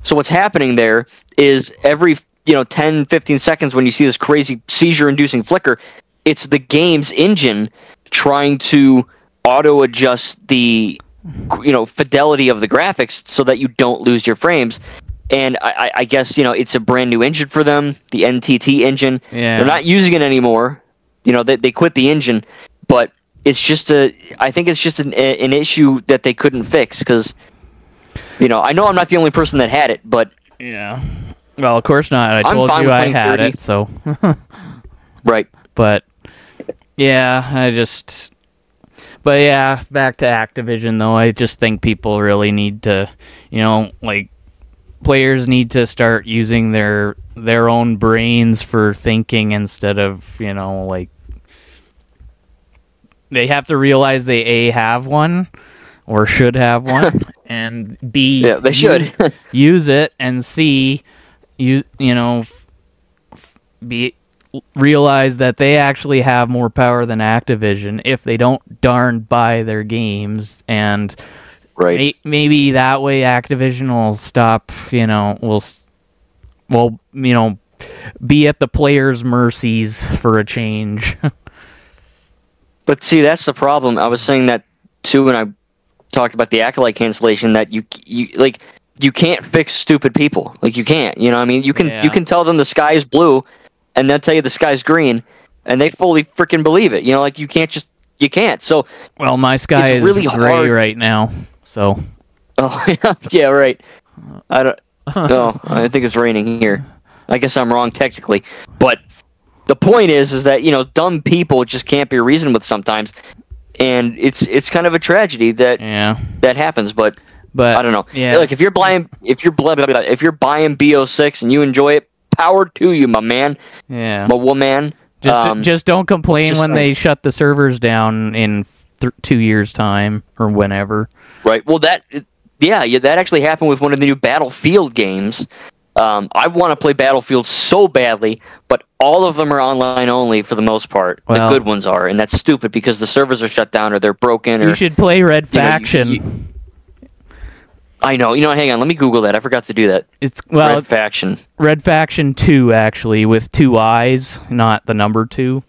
So what's happening there is every 10, 15 seconds when you see this crazy seizure-inducing flicker, it's the game's engine trying to auto adjust the fidelity of the graphics so that you don't lose your frames. And I guess it's a brand new engine for them, the NTT engine. Yeah. They're not using it anymore. They quit the engine, but I think it's just an issue that they couldn't fix because I know I'm not the only person that had it, but yeah. Well, of course not. I told you I had 30. It, so right. But yeah, But yeah, back to Activision though. I just think people really need to, players need to start using their own brains for thinking instead of, they have to realize they have one or should have one, and B, they should use it, and C, realize that they actually have more power than Activision if they don't darn buy their games, and maybe that way Activision will stop, will be at the players' mercies for a change. But see, that's the problem. I was saying that too when I talked about the Acolyte cancellation, that you can't fix stupid people. Like, you can't. You can tell them the sky is blue, and they'll tell you the sky's green, and they fully freaking believe it. You can't. So, well, my sky is really gray right now. So. Oh yeah, right. I don't. No, I think it's raining here. I guess I'm wrong technically, but the point is that dumb people just can't be reasoned with sometimes, and it's kind of a tragedy that happens. But I don't know. Yeah. Like, if you're buying BO6 and you enjoy it, power to you, my man. Yeah. My woman. Just don't complain when they shut the servers down in 2 years' time or whenever. Right. Well, that actually happened with one of the new Battlefield games. I want to play Battlefield so badly, but all of them are online only for the most part. The good ones are, and that's stupid because the servers are shut down or they're broken. You should play Red Faction. I know. Hang on. Let me Google that. I forgot to do that. Red Faction. Red Faction 2, actually, with 2 I's, not the number 2.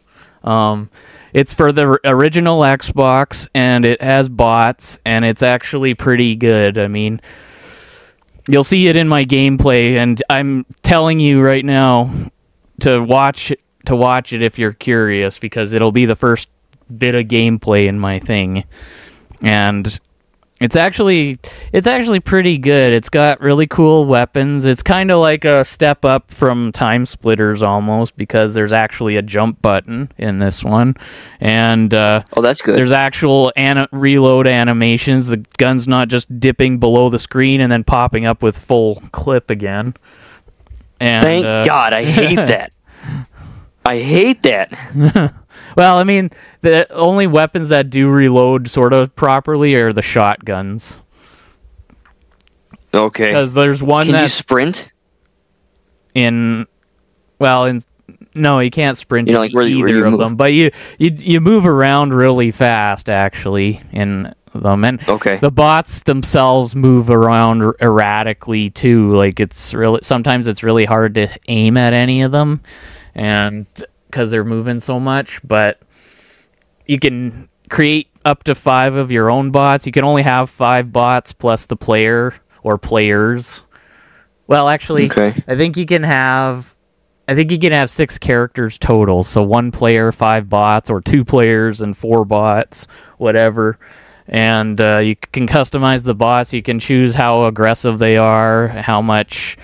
It's for the original Xbox, and it has bots, and it's actually pretty good. I mean, you'll see it in my gameplay, and I'm telling you right now to watch it if you're curious, because it'll be the first bit of gameplay in my thing. And it's actually pretty good. It's got really cool weapons. It's kind of like a step up from Time Splitters almost, because there's actually a jump button in this one, and that's good. There's actual reload animations. The gun's not just dipping below the screen and then popping up with full clip again. And, thank God, I hate that. I hate that. Well, I mean, the only weapons that do reload sort of properly are the shotguns. Okay. Because there's one Can you sprint? No, you can't sprint like where you either of move. them. But you move around really fast, actually, in them. And the bots themselves move around erratically, too. Like, sometimes it's really hard to aim at any of them, and because they're moving so much. But you can create up to 5 of your own bots. You can only have 5 bots plus the player or players. Well, actually, I think you can have 6 characters total. So 1 player, 5 bots, or 2 players and 4 bots, whatever. And you can customize the bots. You can choose how aggressive they are, how much,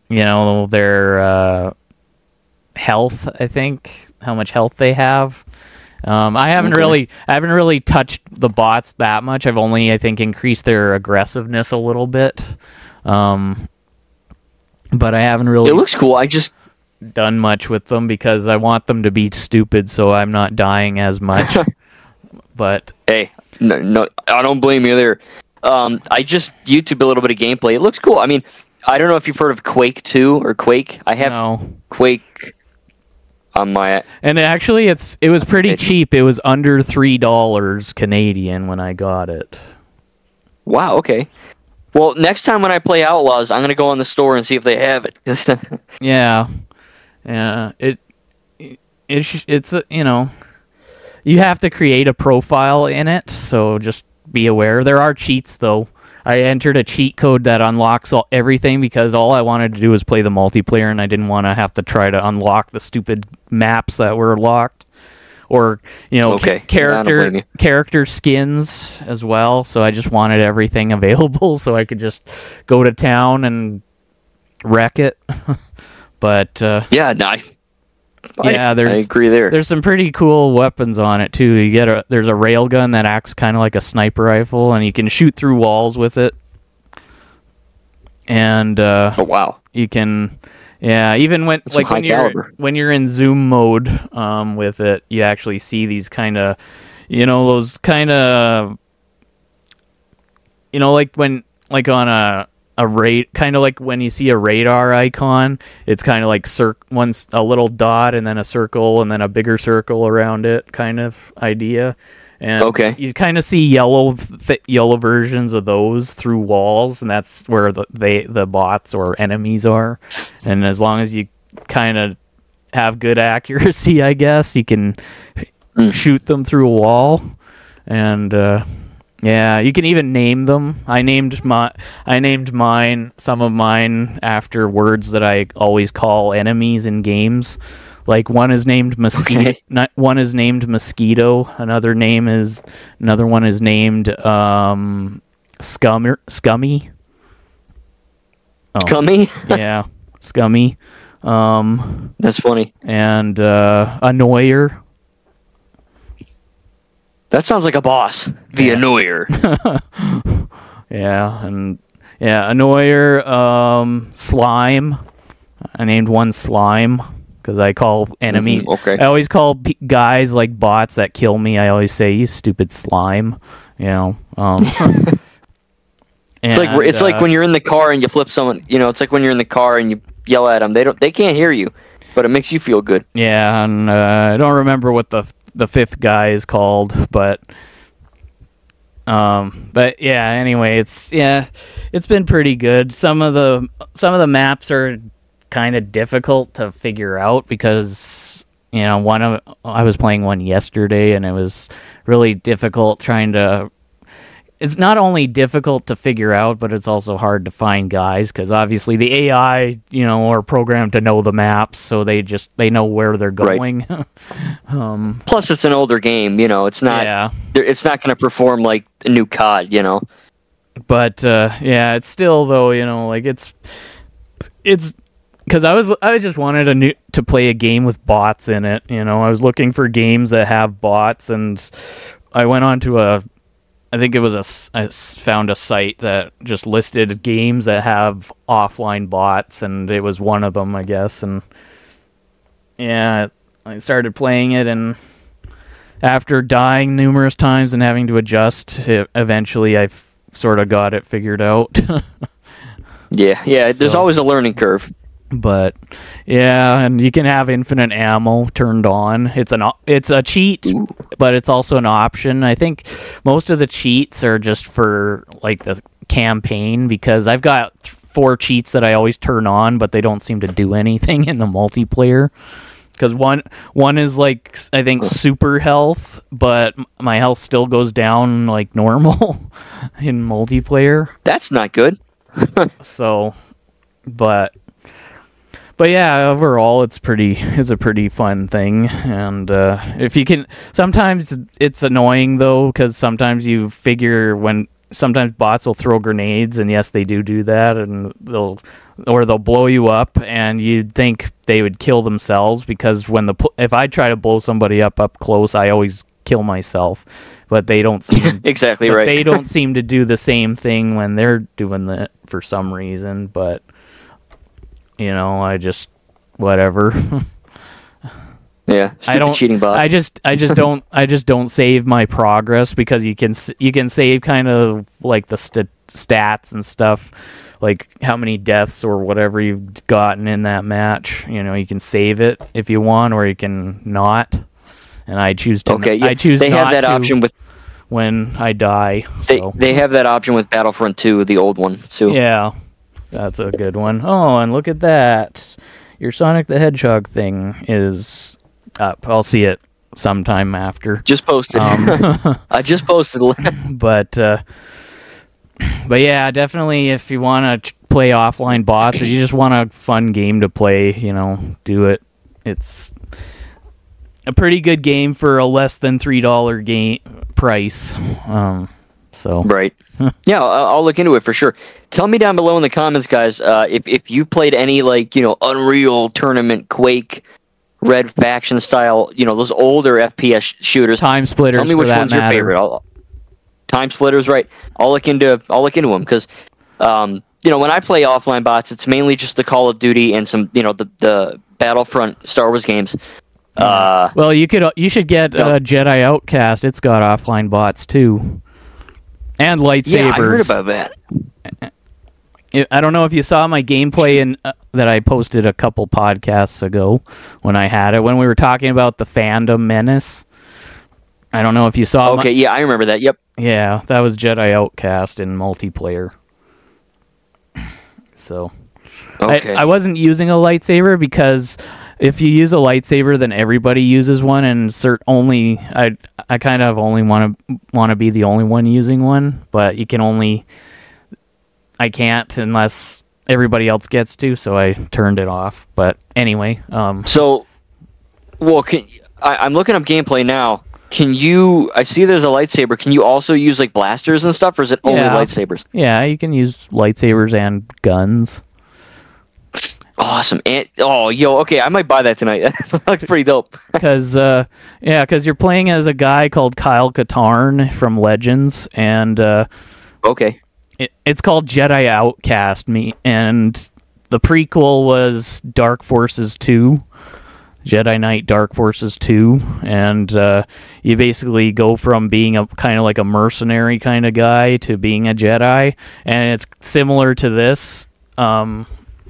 their health. I think how much health they have. I haven't really touched the bots that much. I've only, I think, increased their aggressiveness a little bit. but I haven't really It looks cool. I just done much with them because I want them to be stupid so I'm not dying as much. But hey, no, I don't blame you there. I just YouTube a little bit of gameplay. It looks cool. I mean, I don't know if you've heard of Quake 2 or Quake. I have Quake on my... And actually, it was pretty cheap. It was under $3 Canadian when I got it. Wow, okay. Well, next time when I play Outlaws, I'm going to go on the store and see if they have it. Yeah. Yeah. It's you know, you have to create a profile in it, so just be aware. There are cheats, though. I entered a cheat code that unlocks everything because all I wanted to do was play the multiplayer, and I didn't want to have to try to unlock the stupid maps that were locked. Or, you know, character skins as well. So I just wanted everything available so I could just go to town and wreck it. But yeah, I agree there. There's some pretty cool weapons on it too. There's a railgun that acts kind of like a sniper rifle, and you can shoot through walls with it. And oh wow, you can. Yeah, even when you're in zoom mode with it, you actually see these kind of, those kind of, like on a kind of like when you see a radar icon, it's kind of like a little dot and then a circle and then a bigger circle around it kind of idea. And you kind of see yellow versions of those through walls, and that's where the bots or enemies are. And as long as you kind of have good accuracy, I guess, you can shoot them through a wall. And yeah, you can even name them. I named some of mine after words that I always call enemies in games. Like one is named mosquito. One is named mosquito. Another one is named scummy. Oh, Scummy? Yeah, scummy. That's funny. And annoyer. That sounds like a boss. The annoyer. Yeah, and annoyer. Slime. I named one slime. Because I call enemies. I always call guys like bots that kill me. I always say, "You stupid slime," It's like when you're in the car and you flip someone. It's like when you're in the car and you yell at them. They can't hear you, but it makes you feel good. Yeah, and I don't remember what the fifth guy is called, but yeah. Anyway, it's been pretty good. Some of the maps are kind of difficult to figure out because I was playing one yesterday and it was really difficult it's not only difficult to figure out, but it's also hard to find guys because obviously the AI are programmed to know the maps, so they know where they're going. Right. Plus it's an older game, it's not it's not going to perform like the new COD, But it's still though, it's because I just wanted to play a game with bots in it. I was looking for games that have bots, and I went on to I found a site that just listed games that have offline bots, and it was one of them, I guess. And yeah, I started playing it, and after dying numerous times and having to adjust, eventually I sort of got it figured out. Yeah. There's always a learning curve. But yeah, and you can have infinite ammo turned on. It's a cheat, but it's also an option. I think most of the cheats are just for like the campaign because I've got 4 cheats that I always turn on, but they don't seem to do anything in the multiplayer. Because one is like I think super health, but my health still goes down like normal in multiplayer. That's not good. So, but yeah, overall it's a pretty fun thing, and if you can, sometimes it's annoying though because sometimes you figure sometimes bots will throw grenades, and yes, they do that, and they'll blow you up, and you'd think they would kill themselves because if I try to blow somebody up close, I always kill myself, but they don't seem exactly right. They don't seem to do the same thing when they're doing that for some reason, but. you know, I just whatever. Yeah, stupid cheating bots. I just don't save my progress, because you can save kind of like the stats and stuff, like how many deaths or whatever you've gotten in that match. You know, you can save it if you want, or you can not. And I choose to. Okay, yeah. I choose they not have that to option with when I die. So. They have that option with Battlefront 2, the old one too. Yeah, that's a good one. Oh, and look at that! Your Sonic the Hedgehog thing is up. I'll see it sometime after. Just posted. I just posted. But yeah, definitely if you want to play offline bots, or you just want a fun game to play, you know, do it. It's a pretty good game for a less than $3 game price. So right. Yeah, I'll look into it for sure. Tell me down below in the comments, guys, if you played any, like, you know, Unreal Tournament, Quake, Red Faction style, you know, those older FPS shooters. Time Splitters. Tell me which one's your favorite. Time Splitters, right? I'll look into them, because you know, when I play offline bots, it's mainly just the Call of Duty and some, you know, the Battlefront Star Wars games. Well, you should get Jedi Outcast. It's got offline bots too, and lightsabers. Yeah, I heard about that. I don't know if you saw my gameplay that I posted a couple podcasts ago when I had it, when we were talking about the Fandom Menace. I don't know if you saw. Okay, yeah, I remember that. Yep. Yeah, that was Jedi Outcast in multiplayer. So, okay. I wasn't using a lightsaber, because if you use a lightsaber, then everybody uses one, and I kind of only want to be the only one using one, but I can't unless everybody else gets to, so I turned it off. But anyway, So, well, I'm looking up gameplay now. I see there's a lightsaber. Can you also use, like, blasters and stuff, or is it only lightsabers? Yeah, you can use lightsabers and guns. Awesome. And okay, I might buy that tonight. That looks pretty dope. Because you're playing as a guy called Kyle Katarn from Legends, and okay. It's called Jedi Outcast, and the prequel was Dark Forces 2, Jedi Knight Dark Forces 2, and you basically go from being a kind of like a mercenary kind of guy to being a Jedi, and it's similar to this.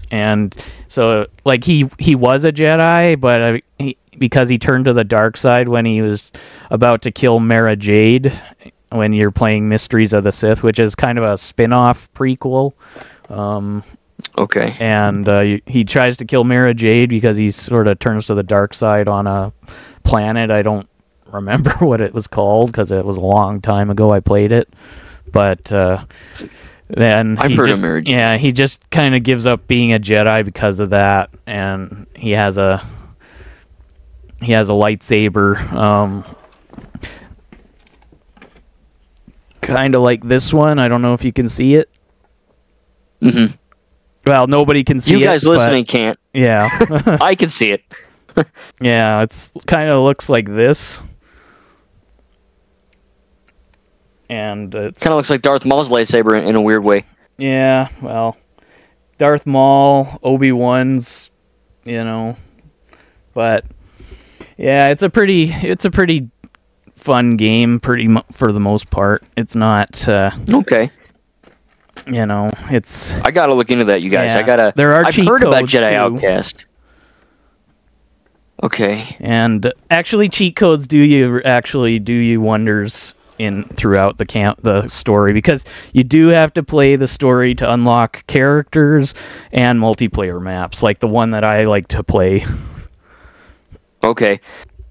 And so, like, he was a Jedi, but because he turned to the dark side when he was about to kill Mara Jade, when you're playing Mysteries of the Sith, which is kind of a spin-off prequel. Okay. And he tries to kill Mara Jade because he sort of turns to the dark side on a planet. I don't remember what it was called, because it was a long time ago I played it. But then I've heard of Mara Jade. Yeah, he just kind of gives up being a Jedi because of that, and he has a lightsaber. Kind of like this one. I don't know if you can see it. Mm-hmm. Well, nobody can see it. You guys listening can't. Yeah. I can see it. Yeah, it's kind of looks like this. And it kind of looks like Darth Maul's lightsaber in a weird way. Yeah, well, Darth Maul, Obi-Wan's, you know. But yeah, it's a pretty fun game, for the most part. It's not okay. You know, it's. I gotta look into that, you guys. Yeah, there are. I've heard about Jedi Outcast. Okay. And actually, cheat codes do you wonders throughout the story, because you do have to play the story to unlock characters and multiplayer maps, like the one that I like to play. Okay.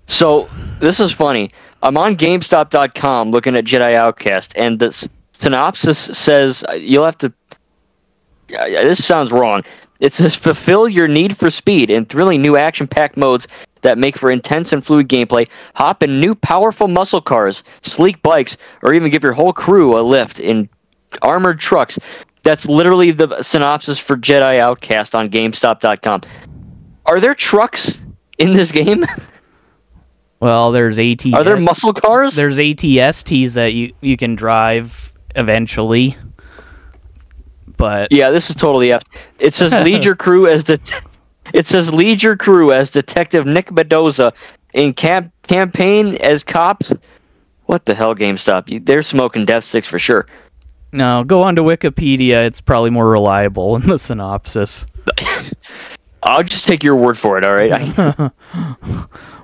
So this is funny. I'm on GameStop.com looking at Jedi Outcast, and the synopsis says you'll have to. This sounds wrong. It says fulfill your need for speed in thrilling new action-packed modes that make for intense and fluid gameplay. Hop in new powerful muscle cars, sleek bikes, or even give your whole crew a lift in armored trucks. That's literally the synopsis for Jedi Outcast on GameStop.com. Are there trucks in this game? Well, there's ATS. Are there muscle cars? There's ATSTs that you can drive eventually. But yeah, this is totally F. It says lead your crew as Detective Nick Mendoza in campaign as cops. What the hell, GameStop? They're smoking death sticks for sure. no, go on to Wikipedia. It's probably more reliable in the synopsis. I'll just take your word for it. All right.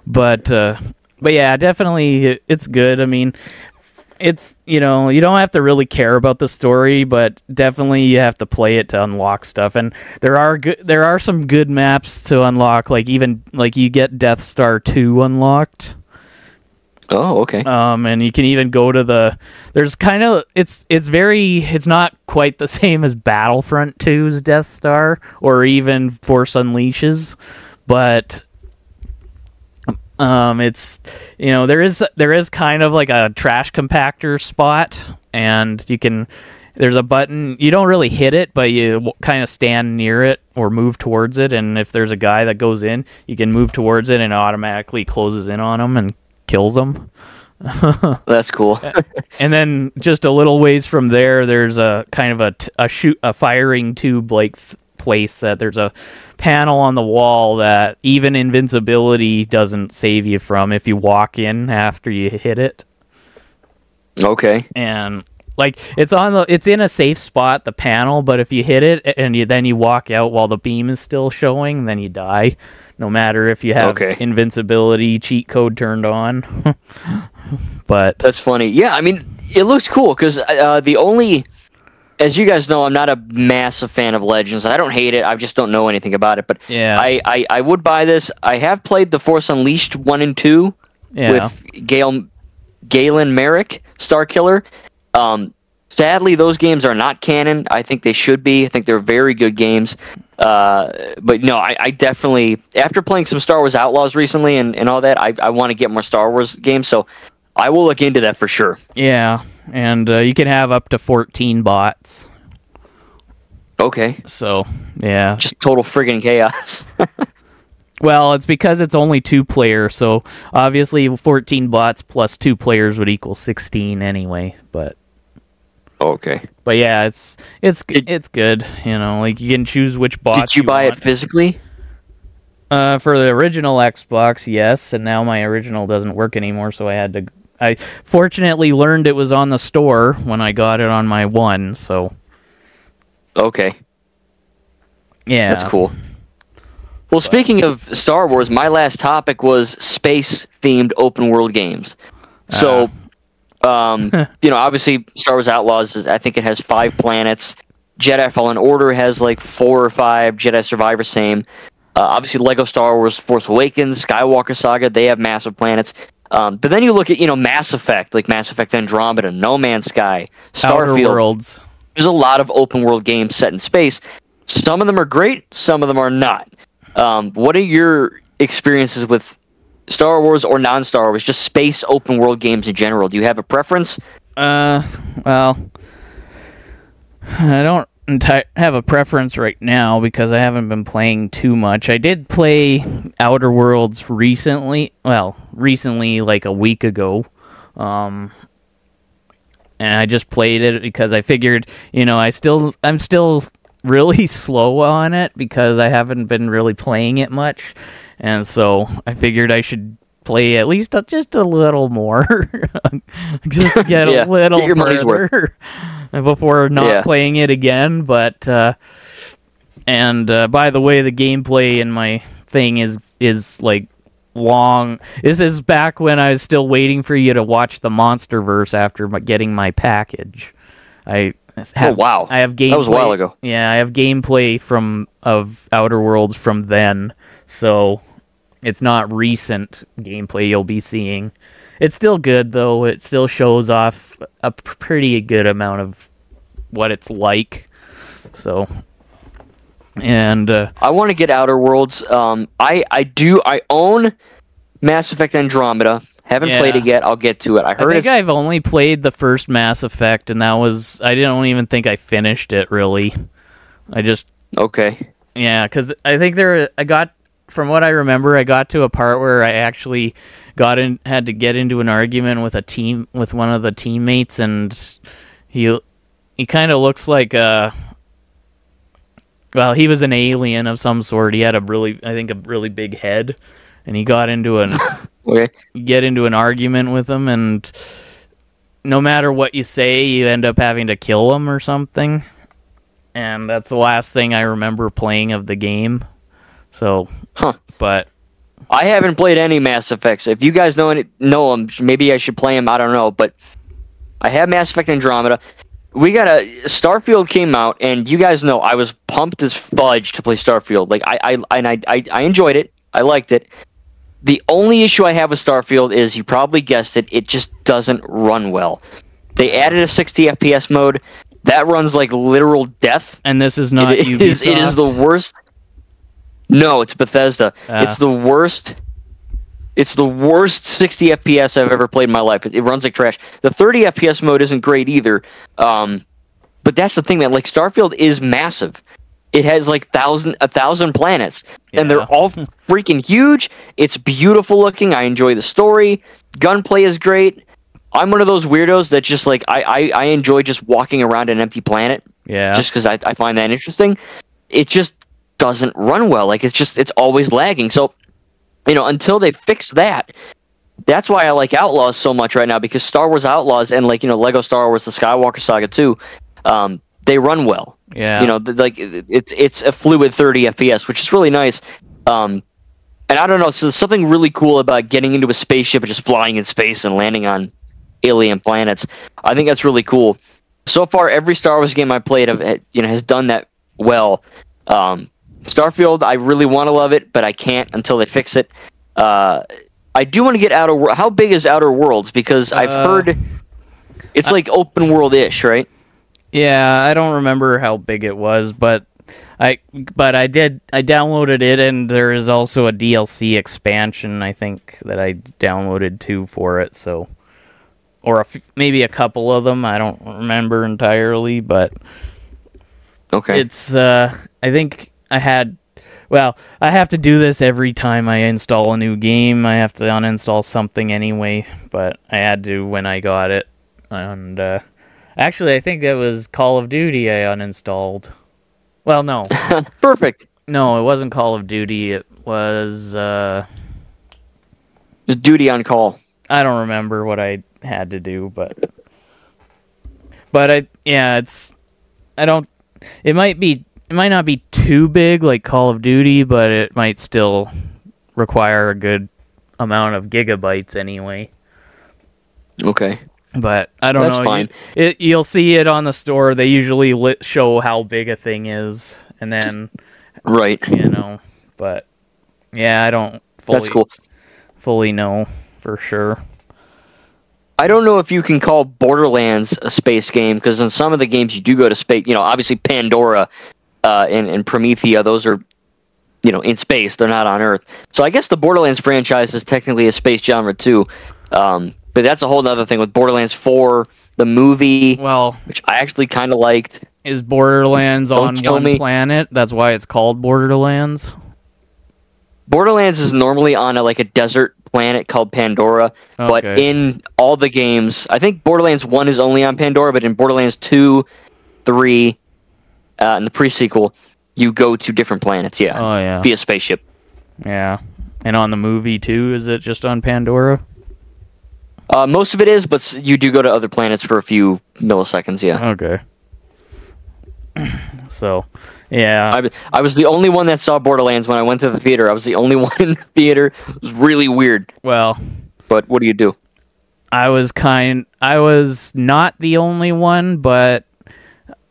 But yeah, definitely it's good. I mean, it's, you don't have to really care about the story, but definitely you have to play it to unlock stuff. And there are some good maps to unlock, like you get Death Star 2 unlocked. Oh, okay. And you can even go to there's kind of, it's not quite the same as Battlefront 2's Death Star or even Force Unleashes, but it's, there is kind of like a trash compactor spot, and there's a button, you don't really hit it, but you kind of stand near it or move towards it, and if there's a guy that goes in, you can move towards it and it automatically closes in on him and kills them. That's cool. And then just a little ways from there's a kind of a firing tube like place that there's a panel on the wall that even invincibility doesn't save you from if you walk in after you hit it. Okay. And like it's in a safe spot, the panel, but if you hit it and then you walk out while the beam is still showing, then you die. No matter if you have invincibility cheat code turned on. But that's funny. Yeah, I mean, it looks cool because as you guys know, I'm not a massive fan of Legends. I don't hate it. I just don't know anything about it. But yeah, I would buy this. I have played the Force Unleashed 1 and 2 with Galen Merrick, Starkiller. Sadly, those games are not canon. I think they should be. I think they're very good games. But no, I definitely, after playing some Star Wars Outlaws recently and all that, I want to get more Star Wars games. So I will look into that for sure. Yeah, and you can have up to 14 bots. Okay. So, yeah. Just total friggin' chaos. Well, it's because it's only 2-player, so obviously 14 bots plus 2 players would equal 16 anyway, but... Okay. But yeah, it's good, like you can choose which bots Did you buy it physically? For the original Xbox, yes, and now my original doesn't work anymore, so I fortunately learned it was on the store when I got it on my One, so... Okay. Yeah. That's cool. Well, speaking of Star Wars, my last topic was space-themed open-world games. So, obviously, Star Wars Outlaws, I think it has 5 planets. Jedi Fallen Order has like 4 or 5. Jedi Survivor, same. Obviously, Lego Star Wars Force Awakens, Skywalker Saga, they have massive planets. But then you look at, Mass Effect, like Mass Effect Andromeda, No Man's Sky, Starfield. Outer Worlds. There's a lot of open-world games set in space. Some of them are great, some of them are not. What are your experiences with Star Wars or non-Star Wars, just space open-world games in general? Do you have a preference? Well, I don't have a preference right now because I haven't been playing too much. I did play Outer Worlds recently, like a week ago. And I just played it because I figured, I'm still really slow on it because I haven't been really playing it much, and so I figured I should play at least just a little more, just get a little get your money's worth before not playing it again. But and by the way, the gameplay in my thing is like long. This is back when I was still waiting for you to watch the Monsterverse after getting my package. I have gameplay. That was a while ago. Yeah, I have gameplay of Outer Worlds from then, so it's not recent gameplay you'll be seeing. It's still good though. It still shows off a pretty good amount of what it's like. So, and I want to get Outer Worlds. I own Mass Effect Andromeda. Haven't played it yet. I'll get to it. I think I've only played the first Mass Effect, and I don't even think I finished it, really. Yeah, because I think from what I remember, I got to a part where I actually had to get into an argument with one of the teammates, and he kind of looks like Well, he was an alien of some sort. He had a really big head, and he got into an argument with him, and no matter what you say, you end up having to kill him or something. And that's the last thing I remember playing of the game. So, but I haven't played any Mass Effects. If you guys know them, maybe I should play them. I don't know, but I have Mass Effect Andromeda. Starfield came out, and you guys know I was pumped as fudge to play Starfield. Like I enjoyed it. I liked it. The only issue I have with Starfield is, you probably guessed it, it just doesn't run well. They added a 60 FPS mode that runs like literal death. And this is not Ubisoft? It is the worst. No, it's Bethesda. It's the worst. It's the worst 60 FPS I've ever played in my life. It runs like trash. The 30 FPS mode isn't great either. But that's the thing, man. Like, Starfield is massive. It has like 1,000 planets, and they're all freaking huge. It's beautiful looking. I enjoy the story. Gunplay is great. I'm one of those weirdos that just like I enjoy just walking around an empty planet. Yeah. Just because I find that interesting. It just doesn't run well. Like, it's always lagging. So, until they fix that, that's why I like Outlaws so much right now, because Star Wars Outlaws and Lego Star Wars: The Skywalker Saga 2, they run well. Yeah. It's a fluid 30 FPS, which is really nice. And I don't know, so there's something really cool about getting into a spaceship and just flying in space and landing on alien planets. I think that's really cool. So far, every Star Wars game I played has done that well. Starfield, I really want to love it, but I can't until they fix it. I do want to get Outer Worlds. How big is Outer Worlds? Because I've heard it's like open world-ish, right? Yeah, I don't remember how big it was, but I downloaded it, and there is also a DLC expansion, I think, that I downloaded too for it. So, or maybe a couple of them. I don't remember entirely, but okay, it's I think. I have to do this every time I install a new game. I have to uninstall something anyway, but I had to when I got it. And actually, I think that was Call of Duty I uninstalled. Well, no. Perfect. No, it wasn't Call of Duty. It was... Duty on Call. I don't remember what I had to do, but it might not be too big like Call of Duty, but it might still require a good amount of gigabytes anyway. Okay. But I don't know. Fine. You'll see it on the store. They usually show how big a thing is, and then right. But yeah, I don't fully know for sure. I don't know if you can call Borderlands a space game, because in some of the games you do go to space. Obviously Pandora and Promethea, those are, in space. They're not on Earth. So I guess the Borderlands franchise is technically a space genre too. But that's a whole other thing with Borderlands 4, the movie, which I actually kind of liked. Is Borderlands on one planet? That's why it's called Borderlands? Borderlands is normally on a desert planet called Pandora, but in all the games, I think Borderlands 1 is only on Pandora, but in Borderlands 2, 3, and the pre-sequel, you go to different planets, via spaceship. Yeah. And on the movie, too, is it just on Pandora? Most of it is, but you do go to other planets for a few milliseconds, yeah. Okay. So, yeah. I was the only one that saw Borderlands when I went to the theater. I was the only one in the theater. It was really weird. Well. But what do you do? I was not the only one, but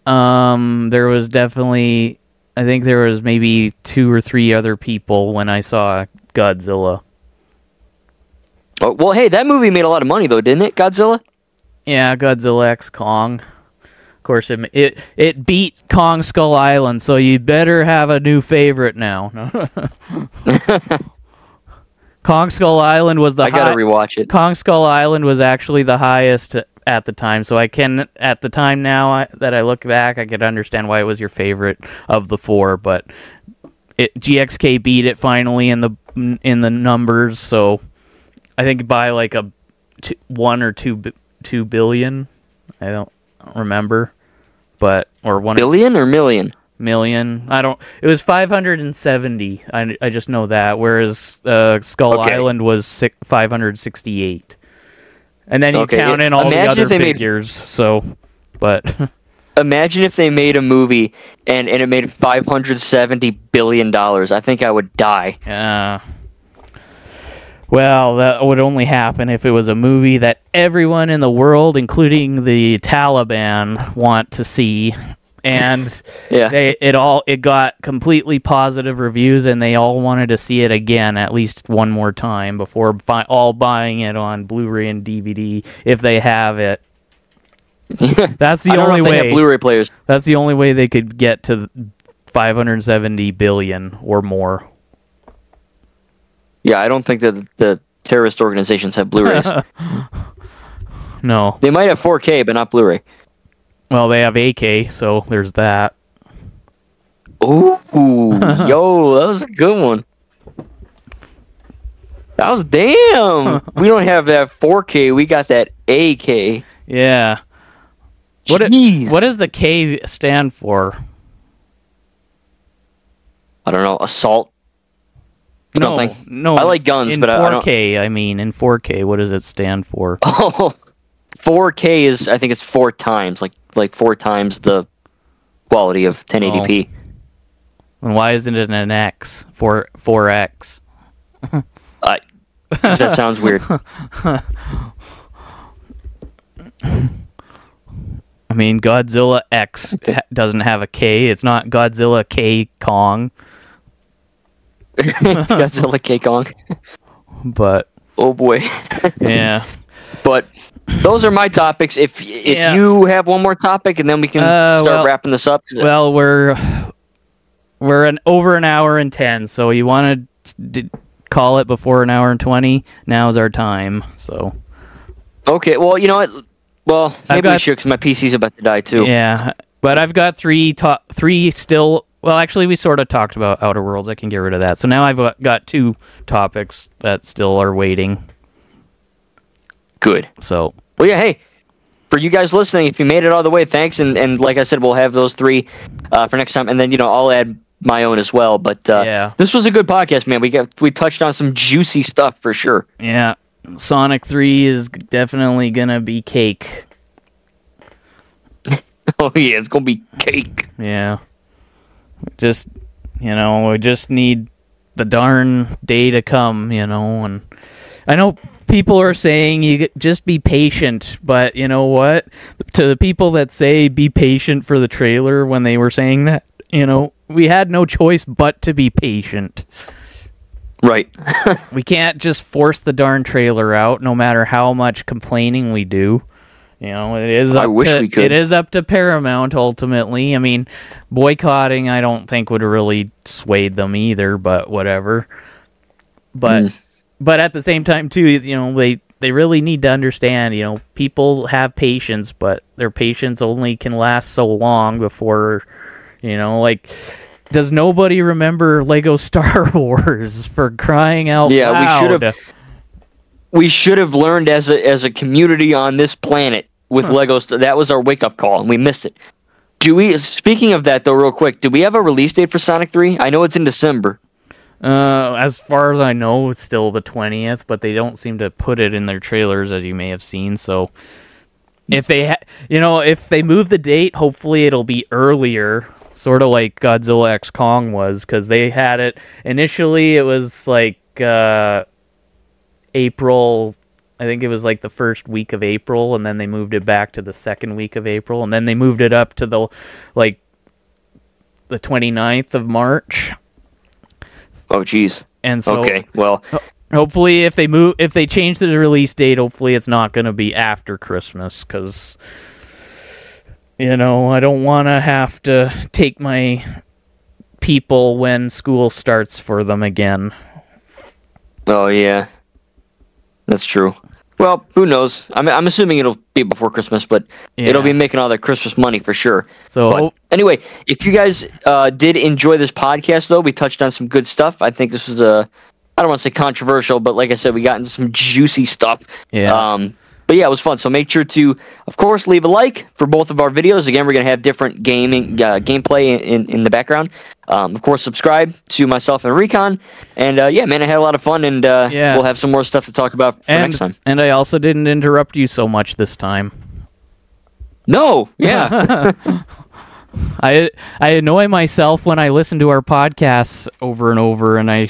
there was definitely, I think there was maybe 2 or 3 other people when I saw Godzilla. Oh, well, hey, that movie made a lot of money, though, didn't it, Godzilla? Yeah, Godzilla X Kong. Of course, it beat Kong Skull Island, so you better have a new favorite now. Kong Skull Island was I gotta rewatch it. Kong Skull Island was actually the highest at the time, so I can, at the time now that I look back, I could understand why it was your favorite of the 4, but GXK beat it finally in the numbers, so I think by like 1 or 2 billion. I don't remember, but or 1 billion or million? million. It was 570. I just know that. Whereas Skull Island was 568. And then you count in all the other figures. But imagine if they made a movie and it made $570 billion. I think I would die. Well, that would only happen if it was a movie that everyone in the world, including the Taliban, want to see. And it got completely positive reviews, and they all wanted to see it again at least one more time before all buying it on Blu-ray and DVD if they have it. That's the only way. They have Blu-ray players. That's the only way they could get to 570 billion or more. Yeah, I don't think that the terrorist organizations have Blu-rays. No. They might have 4K, but not Blu-ray. Well, they have 8K, so there's that. Ooh, yo, that was a good one. That was damn. We don't have that 4K. We got that AK. Yeah. What does the K stand for? I don't know. Assault. Something. No. I like guns, but 4K, I mean, in 4K, what does it stand for? Oh, 4K is, I think it's 4 times, like 4 times the quality of 1080p. And why isn't it an X? 4X? That sounds weird. I mean, Godzilla X doesn't have a K. It's not Godzilla K Kong. Godzilla K Kong. But oh boy. Yeah. But those are my topics. If you have one more topic, and then we can start wrapping this up. Well, we're over an hour and 10, so you want to call it before an hour and 20. Now's our time. So. Okay. Well, you know what? Well, maybe we should, because my PC's about to die too. Yeah, but I've got three still. Well, actually, we sort of talked about Outer Worlds. I can get rid of that. So now I've got 2 topics that still are waiting. Good. So. Well, yeah, hey, for you guys listening, if you made it all the way, thanks. And like I said, we'll have those 3 for next time. And then, I'll add my own as well. But this was a good podcast, man. We touched on some juicy stuff for sure. Yeah. Sonic 3 is definitely going to be cake. Oh, yeah, it's going to be cake. Yeah. We just need the darn day to come, and I know people are saying you just be patient, but you know what? To the people that say be patient for the trailer when they were saying that, we had no choice but to be patient. Right. We can't just force the darn trailer out, no matter how much complaining we do. It is. I wish we could. It is up to Paramount ultimately. I mean, boycotting, I don't think would have really swayed them either. But whatever. But at the same time too, they really need to understand. People have patience, but their patience only can last so long before, does nobody remember Lego Star Wars, for crying out loud? Yeah, we should have learned as a community on this planet with Lego. That was our wake up call, and we missed it. Speaking of that, though, real quick, do we have a release date for Sonic 3? I know it's in December. As far as I know, it's still the 20th, but they don't seem to put it in their trailers, as you may have seen. So, if they if they move the date, hopefully it'll be earlier. Sort of like Godzilla X Kong was, because they had it initially. It was like April. I think it was like the first week of April, and then they moved it back to the second week of April, and then they moved it up to the 29th of March. Oh, geez. And so, okay, well, hopefully, if they change the release date, hopefully it's not going to be after Christmas, because. I don't want to have to take my people when school starts for them again. Oh, yeah. That's true. Well, who knows? I'm assuming it'll be before Christmas, but it'll be making all that Christmas money for sure. So anyway, if you guys did enjoy this podcast, though, we touched on some good stuff. I think this was I don't want to say controversial, but like I said, we got into some juicy stuff. Yeah. But yeah, it was fun. So make sure to, of course, leave a like for both of our videos. Again, we're going to have different gameplay in the background. Of course, subscribe to myself and Recon. And yeah, man, I had a lot of fun, and we'll have some more stuff to talk about for next time. And I also didn't interrupt you so much this time. No, yeah. I annoy myself when I listen to our podcasts over and over, and I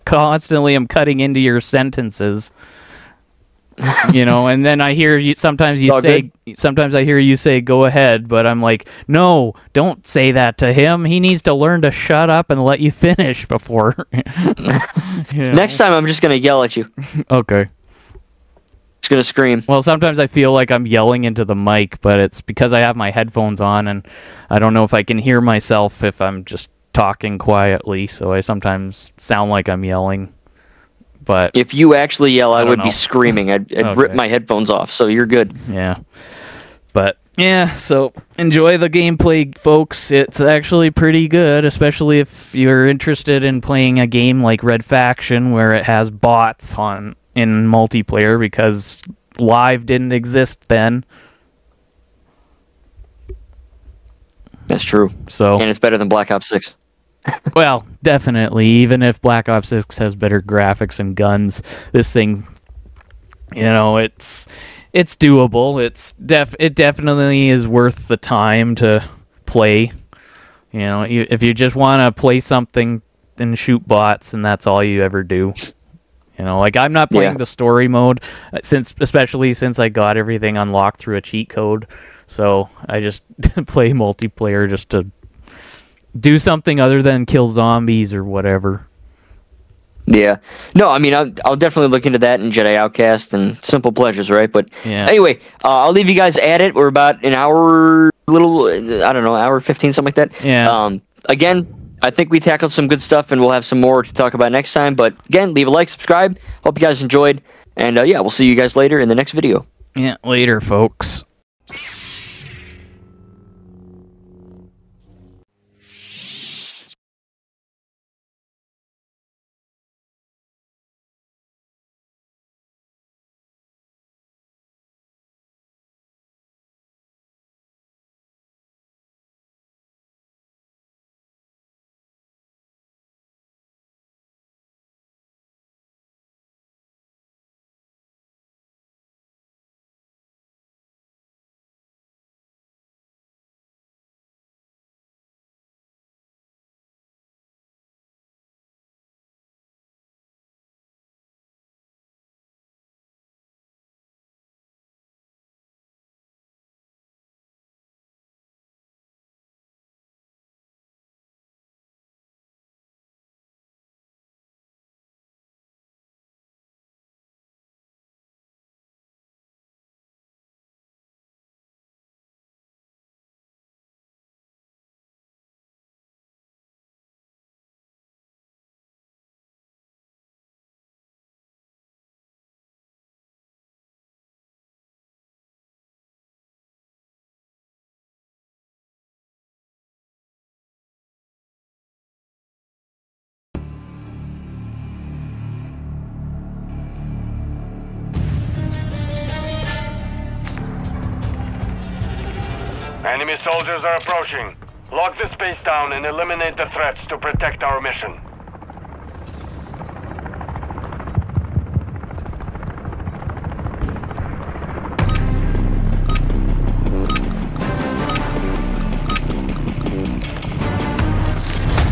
constantly am cutting into your sentences. You know, and then I hear you sometimes I hear you say go ahead, but I'm like, no, don't say that to him. He needs to learn to shut up and let you finish before. You know? Next time I'm just going to yell at you. Okay. Just going to scream. Well, sometimes I feel like I'm yelling into the mic, but it's because I have my headphones on and I don't know if I can hear myself if I'm just talking quietly, so I sometimes sound like I'm yelling. But if you actually yell, I would be screaming. I'd rip my headphones off, so you're good. Yeah. But, yeah, so enjoy the gameplay, folks. It's actually pretty good, especially if you're interested in playing a game like Red Faction, where it has bots in multiplayer, because live didn't exist then. That's true. So, and it's better than Black Ops 6. Well, definitely. Even if Black Ops 6 has better graphics and guns, this thing, you know, it's doable. It definitely is worth the time to play. You know, if you just want to play something and shoot bots, and that's all you ever do. You know, like, I'm not playing the story mode, especially since I got everything unlocked through a cheat code. So I just play multiplayer just to do something other than kill zombies or whatever. Yeah. No, I mean, I'll definitely look into that in Jedi Outcast and Simple Pleasures, right? But anyway, I'll leave you guys at it. We're about an hour, hour 15, something like that. Yeah. Again, I think we tackled some good stuff, and we'll have some more to talk about next time. But again, leave a like, subscribe. Hope you guys enjoyed. And yeah, we'll see you guys later in the next video. Yeah, later, folks. Enemy soldiers are approaching. Lock the space down and eliminate the threats to protect our mission.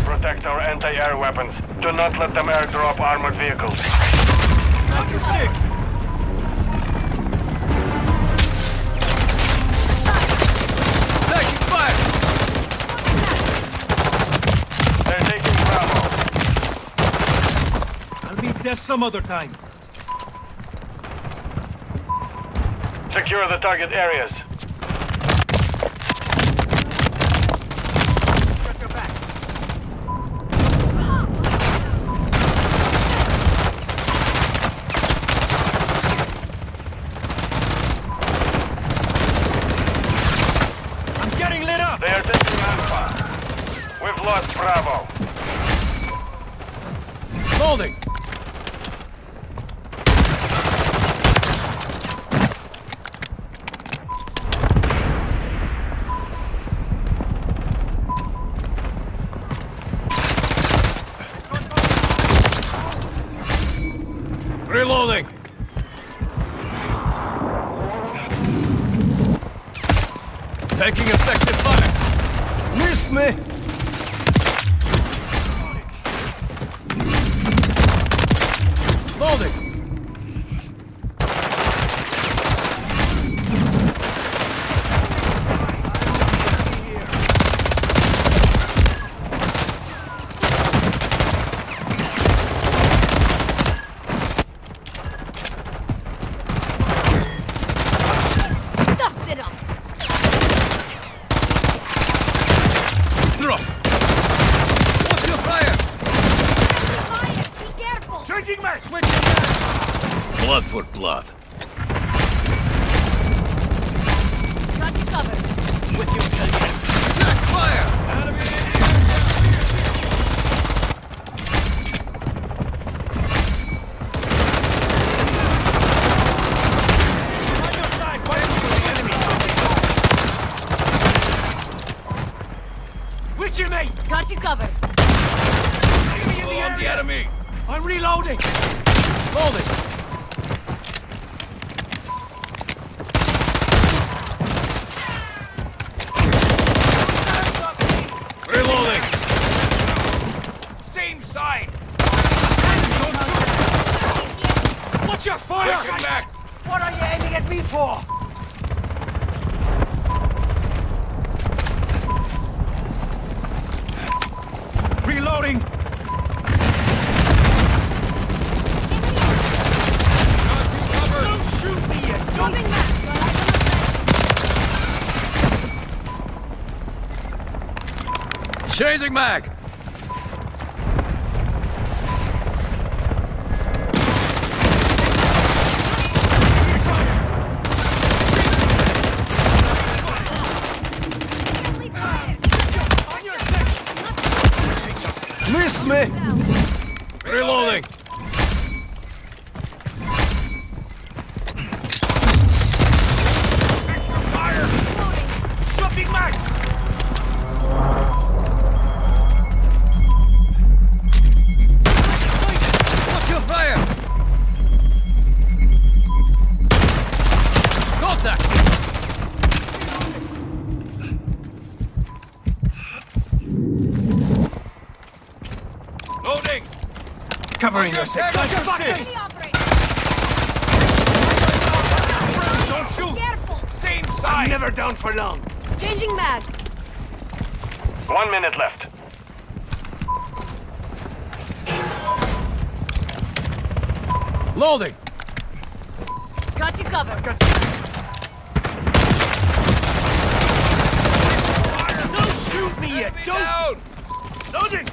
Protect our anti-air weapons. Do not let them airdrop armored vehicles. That's your 6! Death some other time. Secure the target areas. Check your back. I'm getting lit up. They are taking Alpha. We've lost Bravo. Holding. Reloading! Taking effective fire! Missed me! Loading! Blood for blood. Got you covered. With you again. Attack fire! Enemy on your side. Enemy. With you, mate. Got you covered. Enemy in the area. The enemy. I'm reloading. Loading. Reloading! Same side! Watch your fire! Pushing back! What are you aiming at me for? Reloading! Don't shoot me yet! Don't... Moving back. Changing mag! Missed me! Reloading! Fire! Swapping mags! Watch your fire! Contact! Loading! Covering your six. Enemy operator. Don't shoot! Careful. Same I'm side! never down for long. Changing mag. 1 minute left. Loading! Got you covered. Don't shoot me yet! Don't! Down! Loading!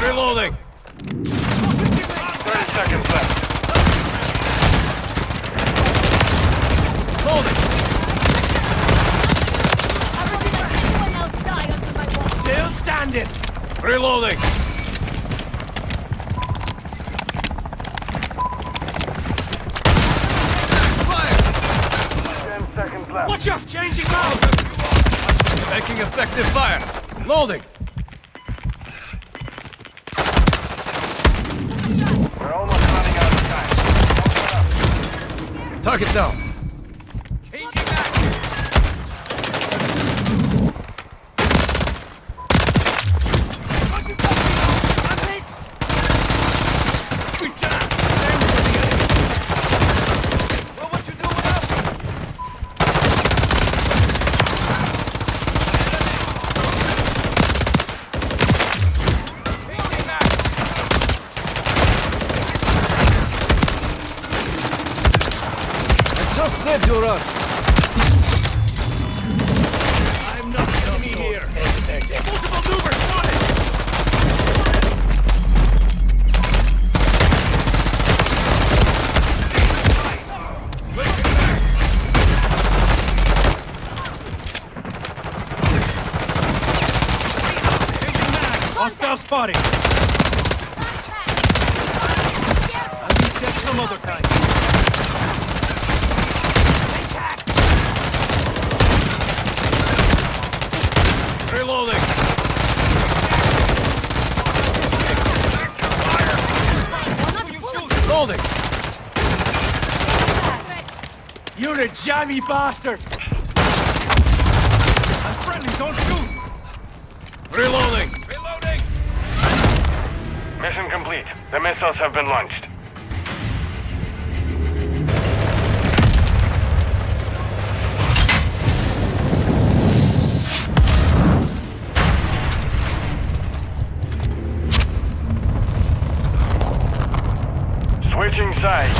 Reloading! 30 seconds left. Loading! I won't let anyone else die under my wall. Still standing! Reloading! Fire! 10 seconds left. Watch out! Changing mag! Making effective fire! Loading! We're almost running out of time. Target down. Changing back. Good job. Well, what you doing up? Changing back. Just said to us. I'm not enemy here. Multiple movers spotted! Hostile spotting! I'll be dead some other time. Reloading! You're a jammy bastard! I'm friendly, don't shoot! Reloading! Reloading! Mission complete. The missiles have been launched. Switching sides.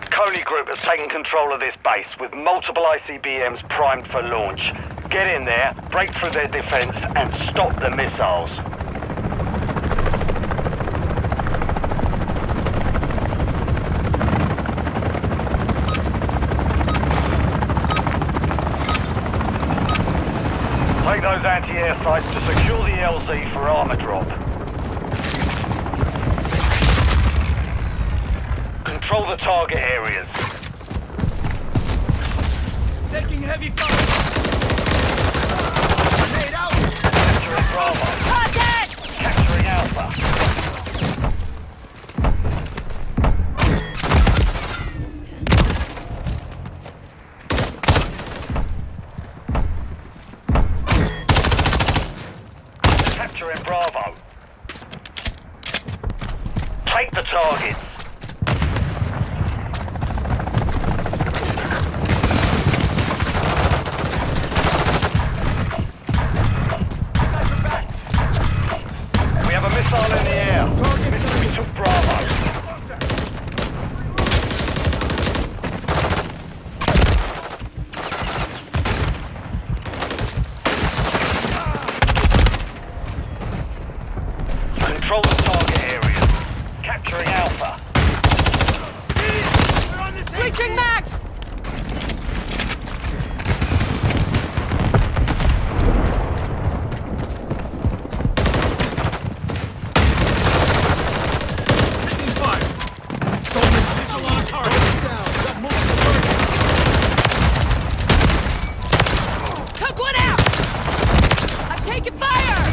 Coney Group has taken control of this base with multiple ICBMs primed for launch. Get in there, break through their defense, and stop the missiles. Take those anti-air sites to secure the LZ for armor drop. Control the target areas. Taking heavy fire! Grenade out! Capturing Bravo. Contact! Capturing Alpha. Capturing Bravo. Take the targets. We have a missile in the air. We took Bravo. Control the target areas. Capturing Alpha. Switching max! Taking fire! Don't miss missile on target! Got multiple targets! Took one out! I'm taking fire!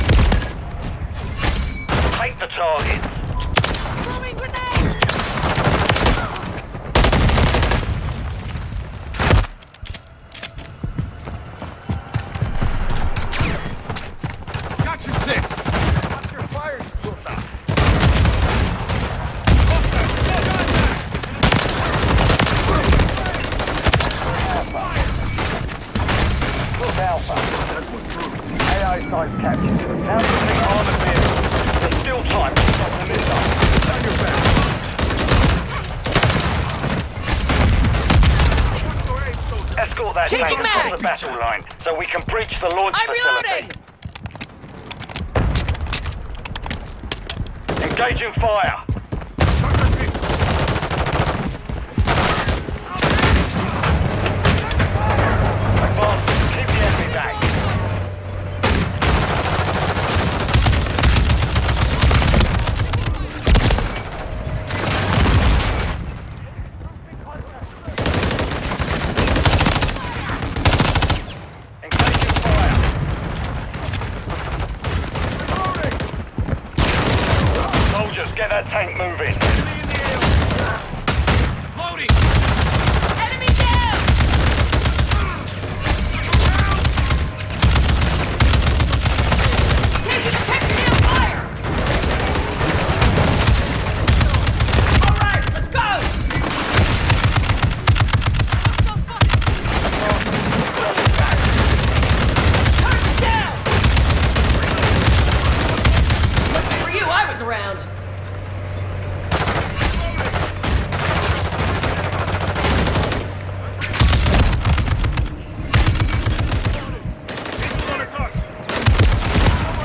Take the targets. Throwing grenade! Got you 6! Watch your fire, Jota! Look Alpha. AI sites captured. Now using armored vehicles. There's still time to stop the missile. Turn your back. Escort that tank Changing across mag. the battle line so we can breach the launch I'm facility. reloading! Engaging fire. Advance. Keep the enemy back. Engaging fire. Soldiers, get that tank moving. Loading! Enemy down! Taking technical fire! Alright, let's go! Target down! For you, I was around.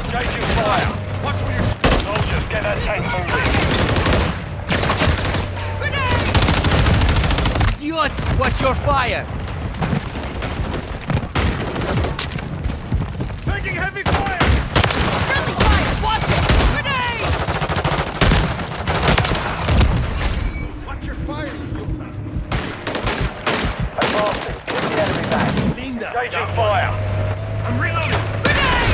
Engaging fire. Watch where you're Soldiers, get that tank moving. Grenade! Idiot! Watch your fire! taking heavy fire! Friendly fire! Watch it! Grenade! Watch your fire, Jota! Advancing. Get the enemy back. Linda! Engaging fire. I'm reloading! Grenade!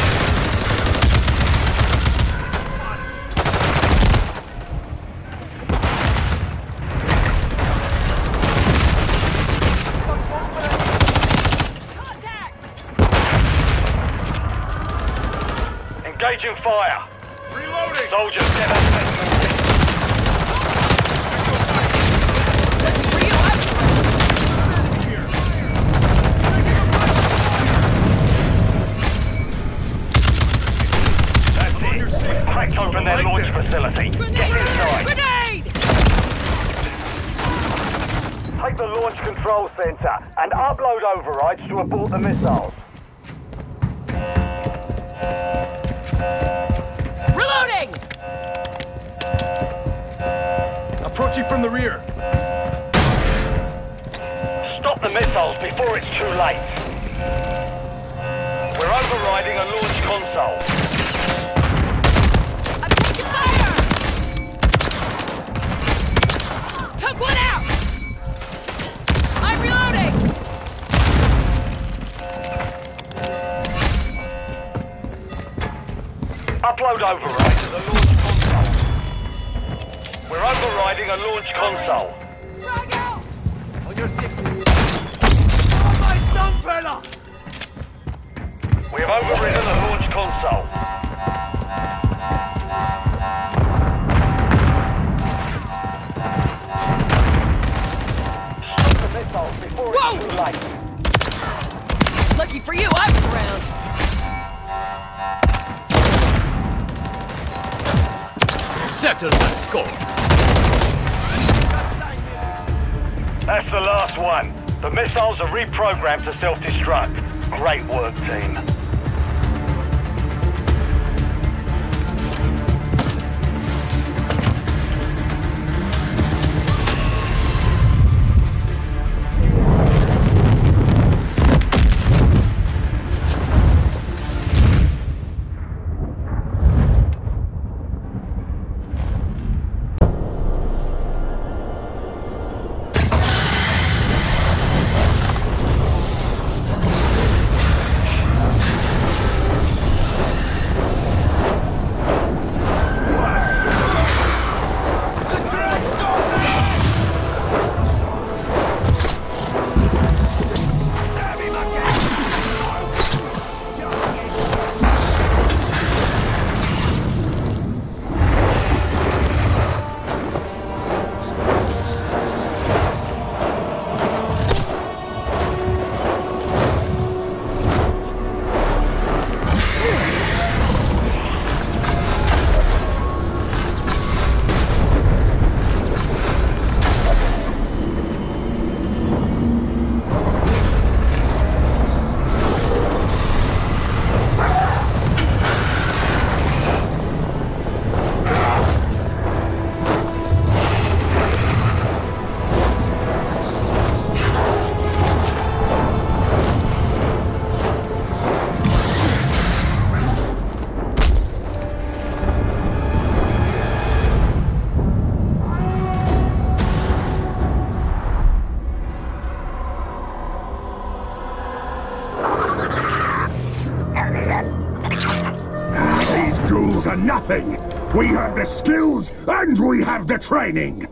Engaging fire. Reloading! Soldiers, get up. For you, I was around. That's it. Cracked open their launch facility. Get inside. Grenade! Take the launch control center and upload overrides to abort the missiles. Reloading! Approaching from the rear. Stop the missiles before it's too late. We're overriding a launch console. I'm taking fire! Took one out! I'm reloading! Upload override to the launch console. We're overriding a launch console. Frag out! On your six. Oh, my son, fella! We have overridden a launch console. Stop the missiles before it's too late. Lucky for you, I was around. Settle that score. That's the last one. The missiles are reprogrammed to self-destruct. Great work, team. Ghouls are nothing! We have the skills and we have the training!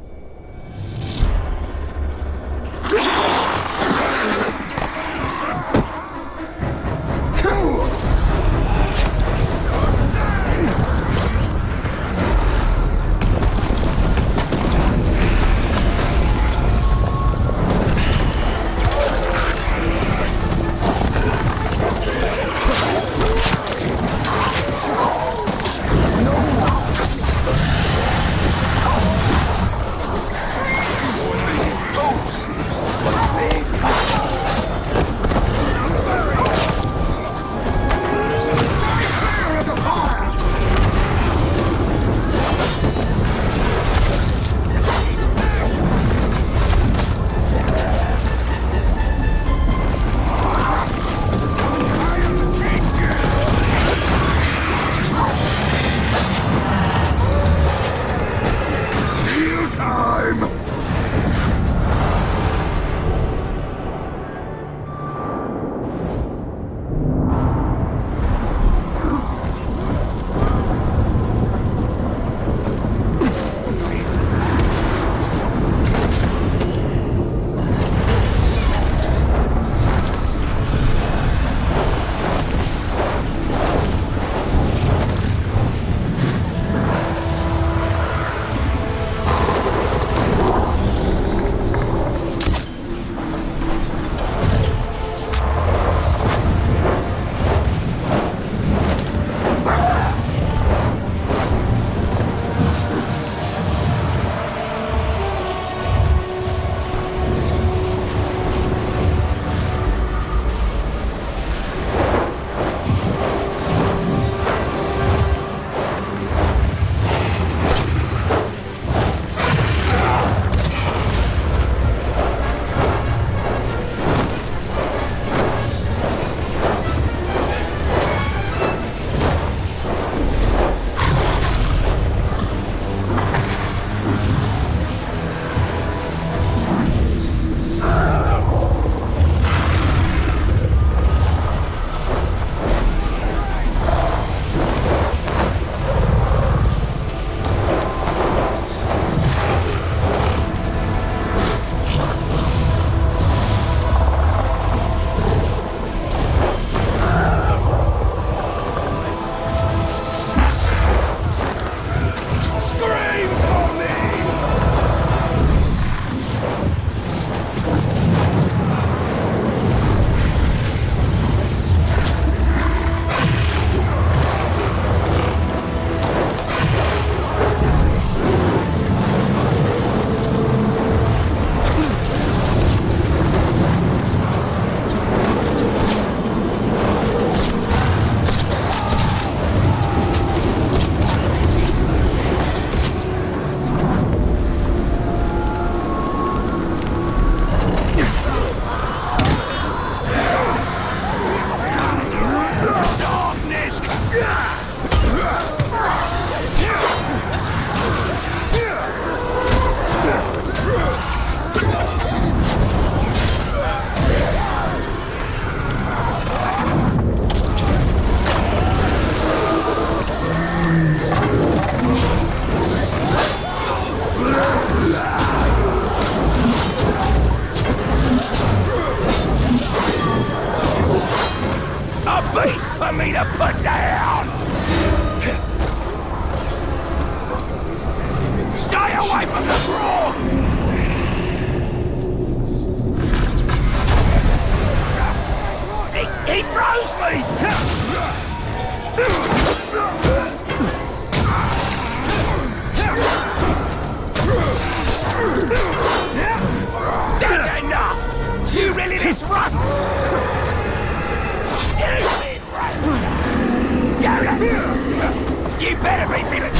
better be feeling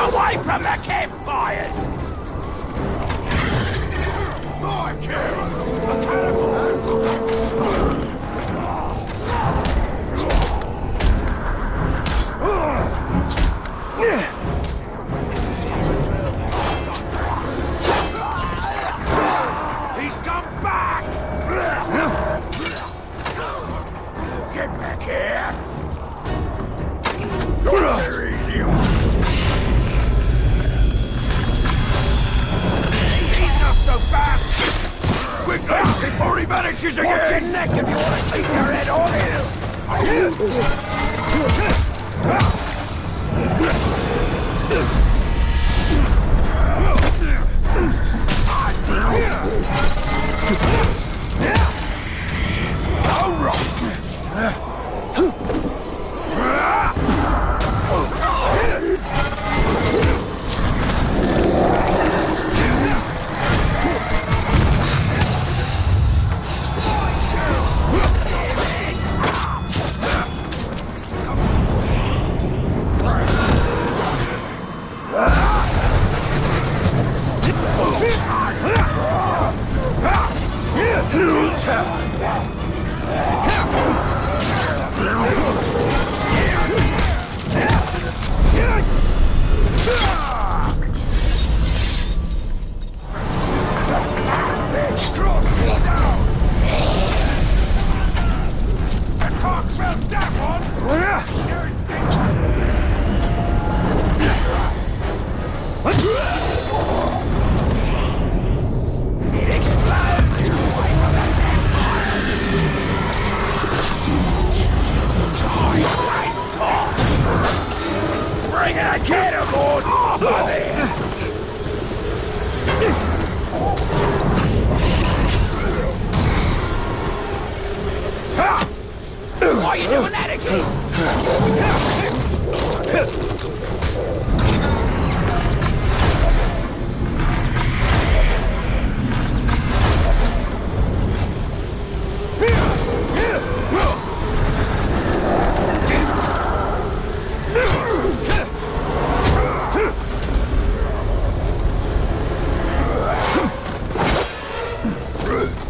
away from the campfires! My He's come back! Get back here! He's not so fast! Quickly, before he vanishes again! Watch your neck if you want to keep your head on him! Why are you doing that again?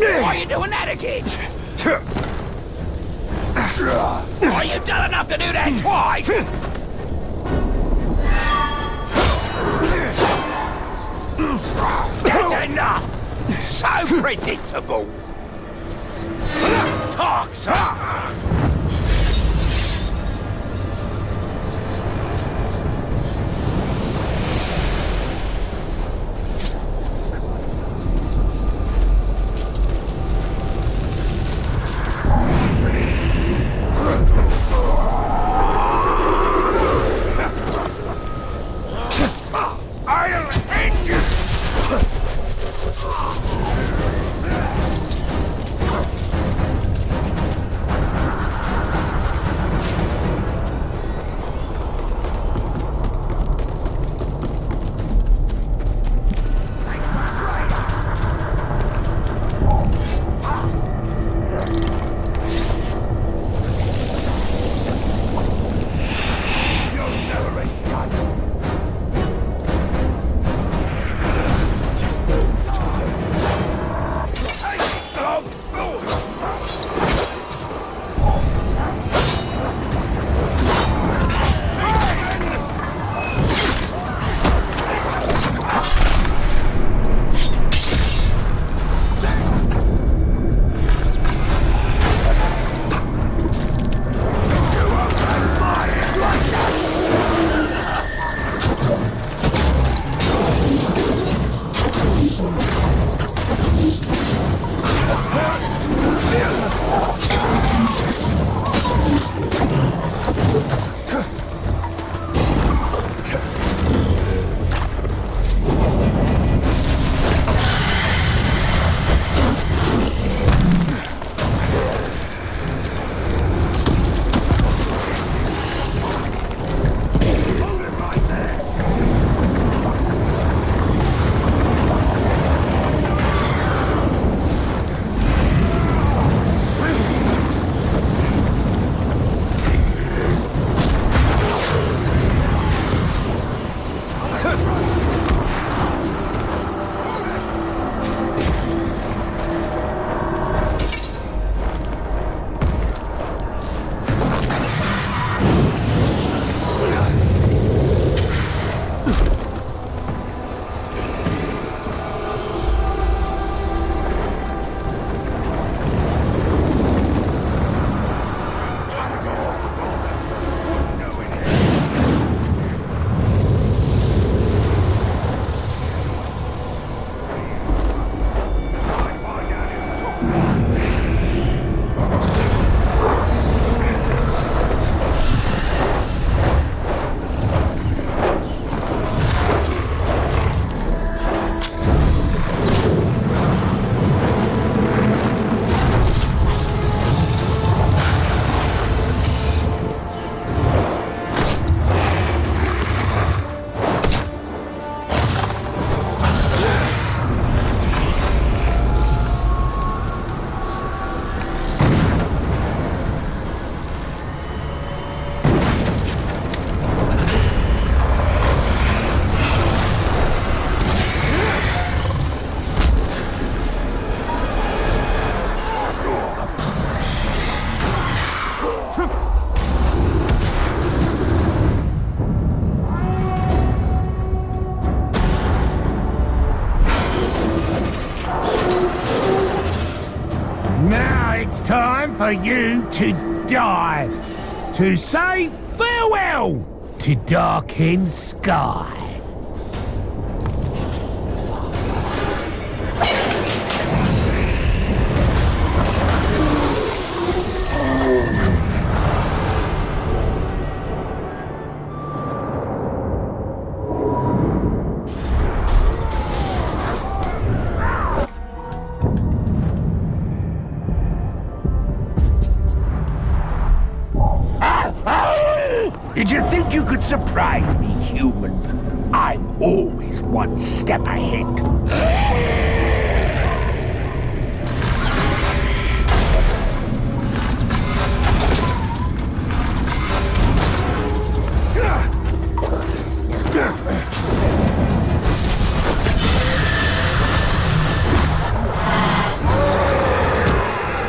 Why are you doing that again? Are you done enough to do that twice? That's enough! So predictable! Talk, sir! Now it's time for you to die. To say farewell to darkened sky. Did you think you could surprise me, human? I'm always one step ahead.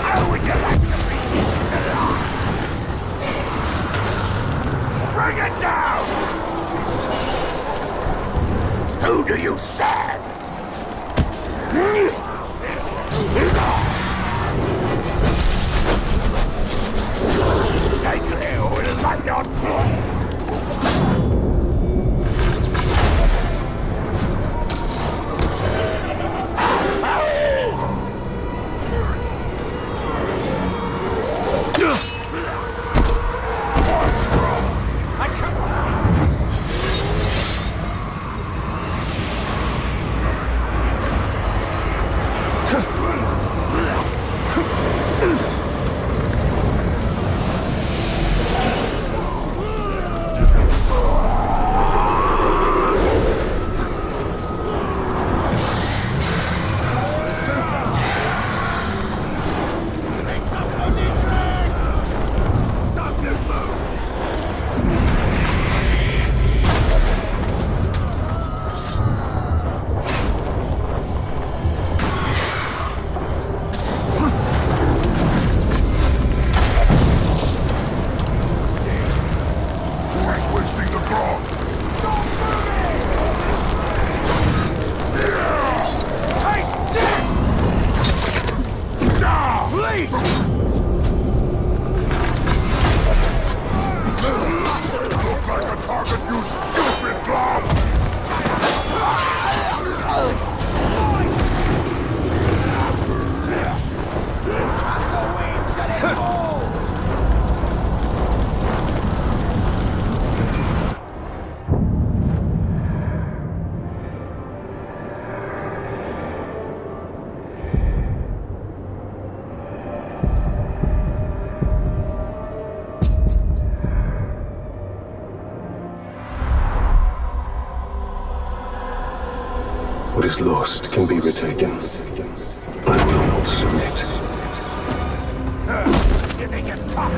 How would you like to be into the line? Bring it down! Who do you serve? Take it or it'll light on fire. What is lost can be retaken. I will not submit. You think you're tough,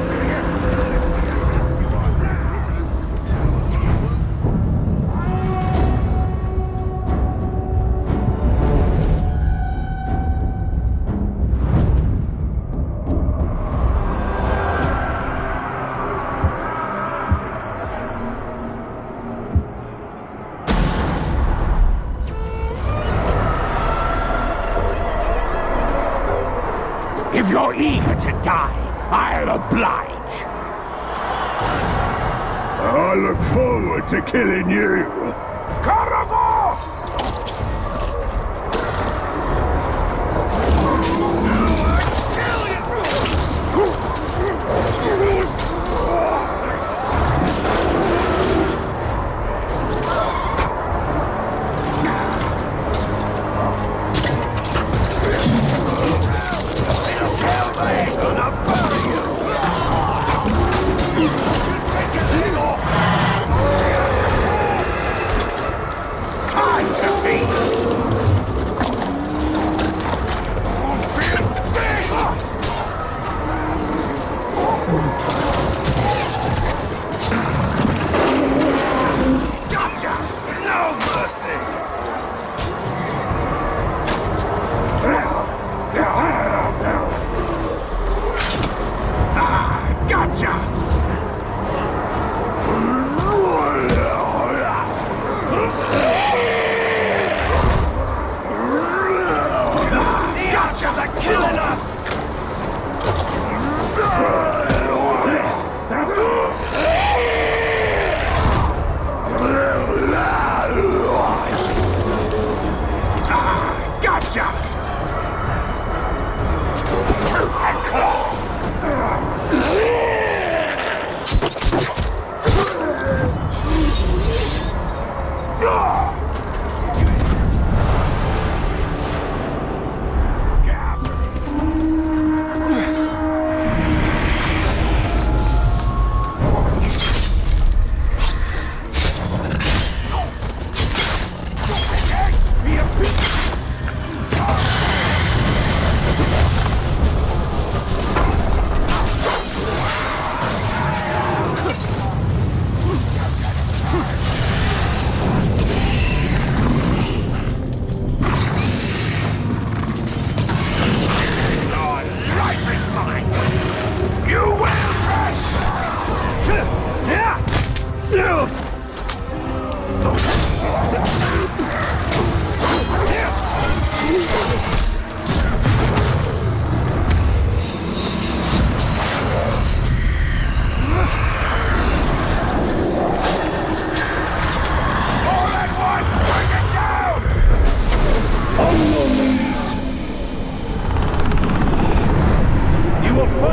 If you're eager to die, I'll oblige. I look forward to killing you. Caragor!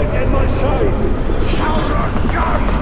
right, and my side. Sauron goes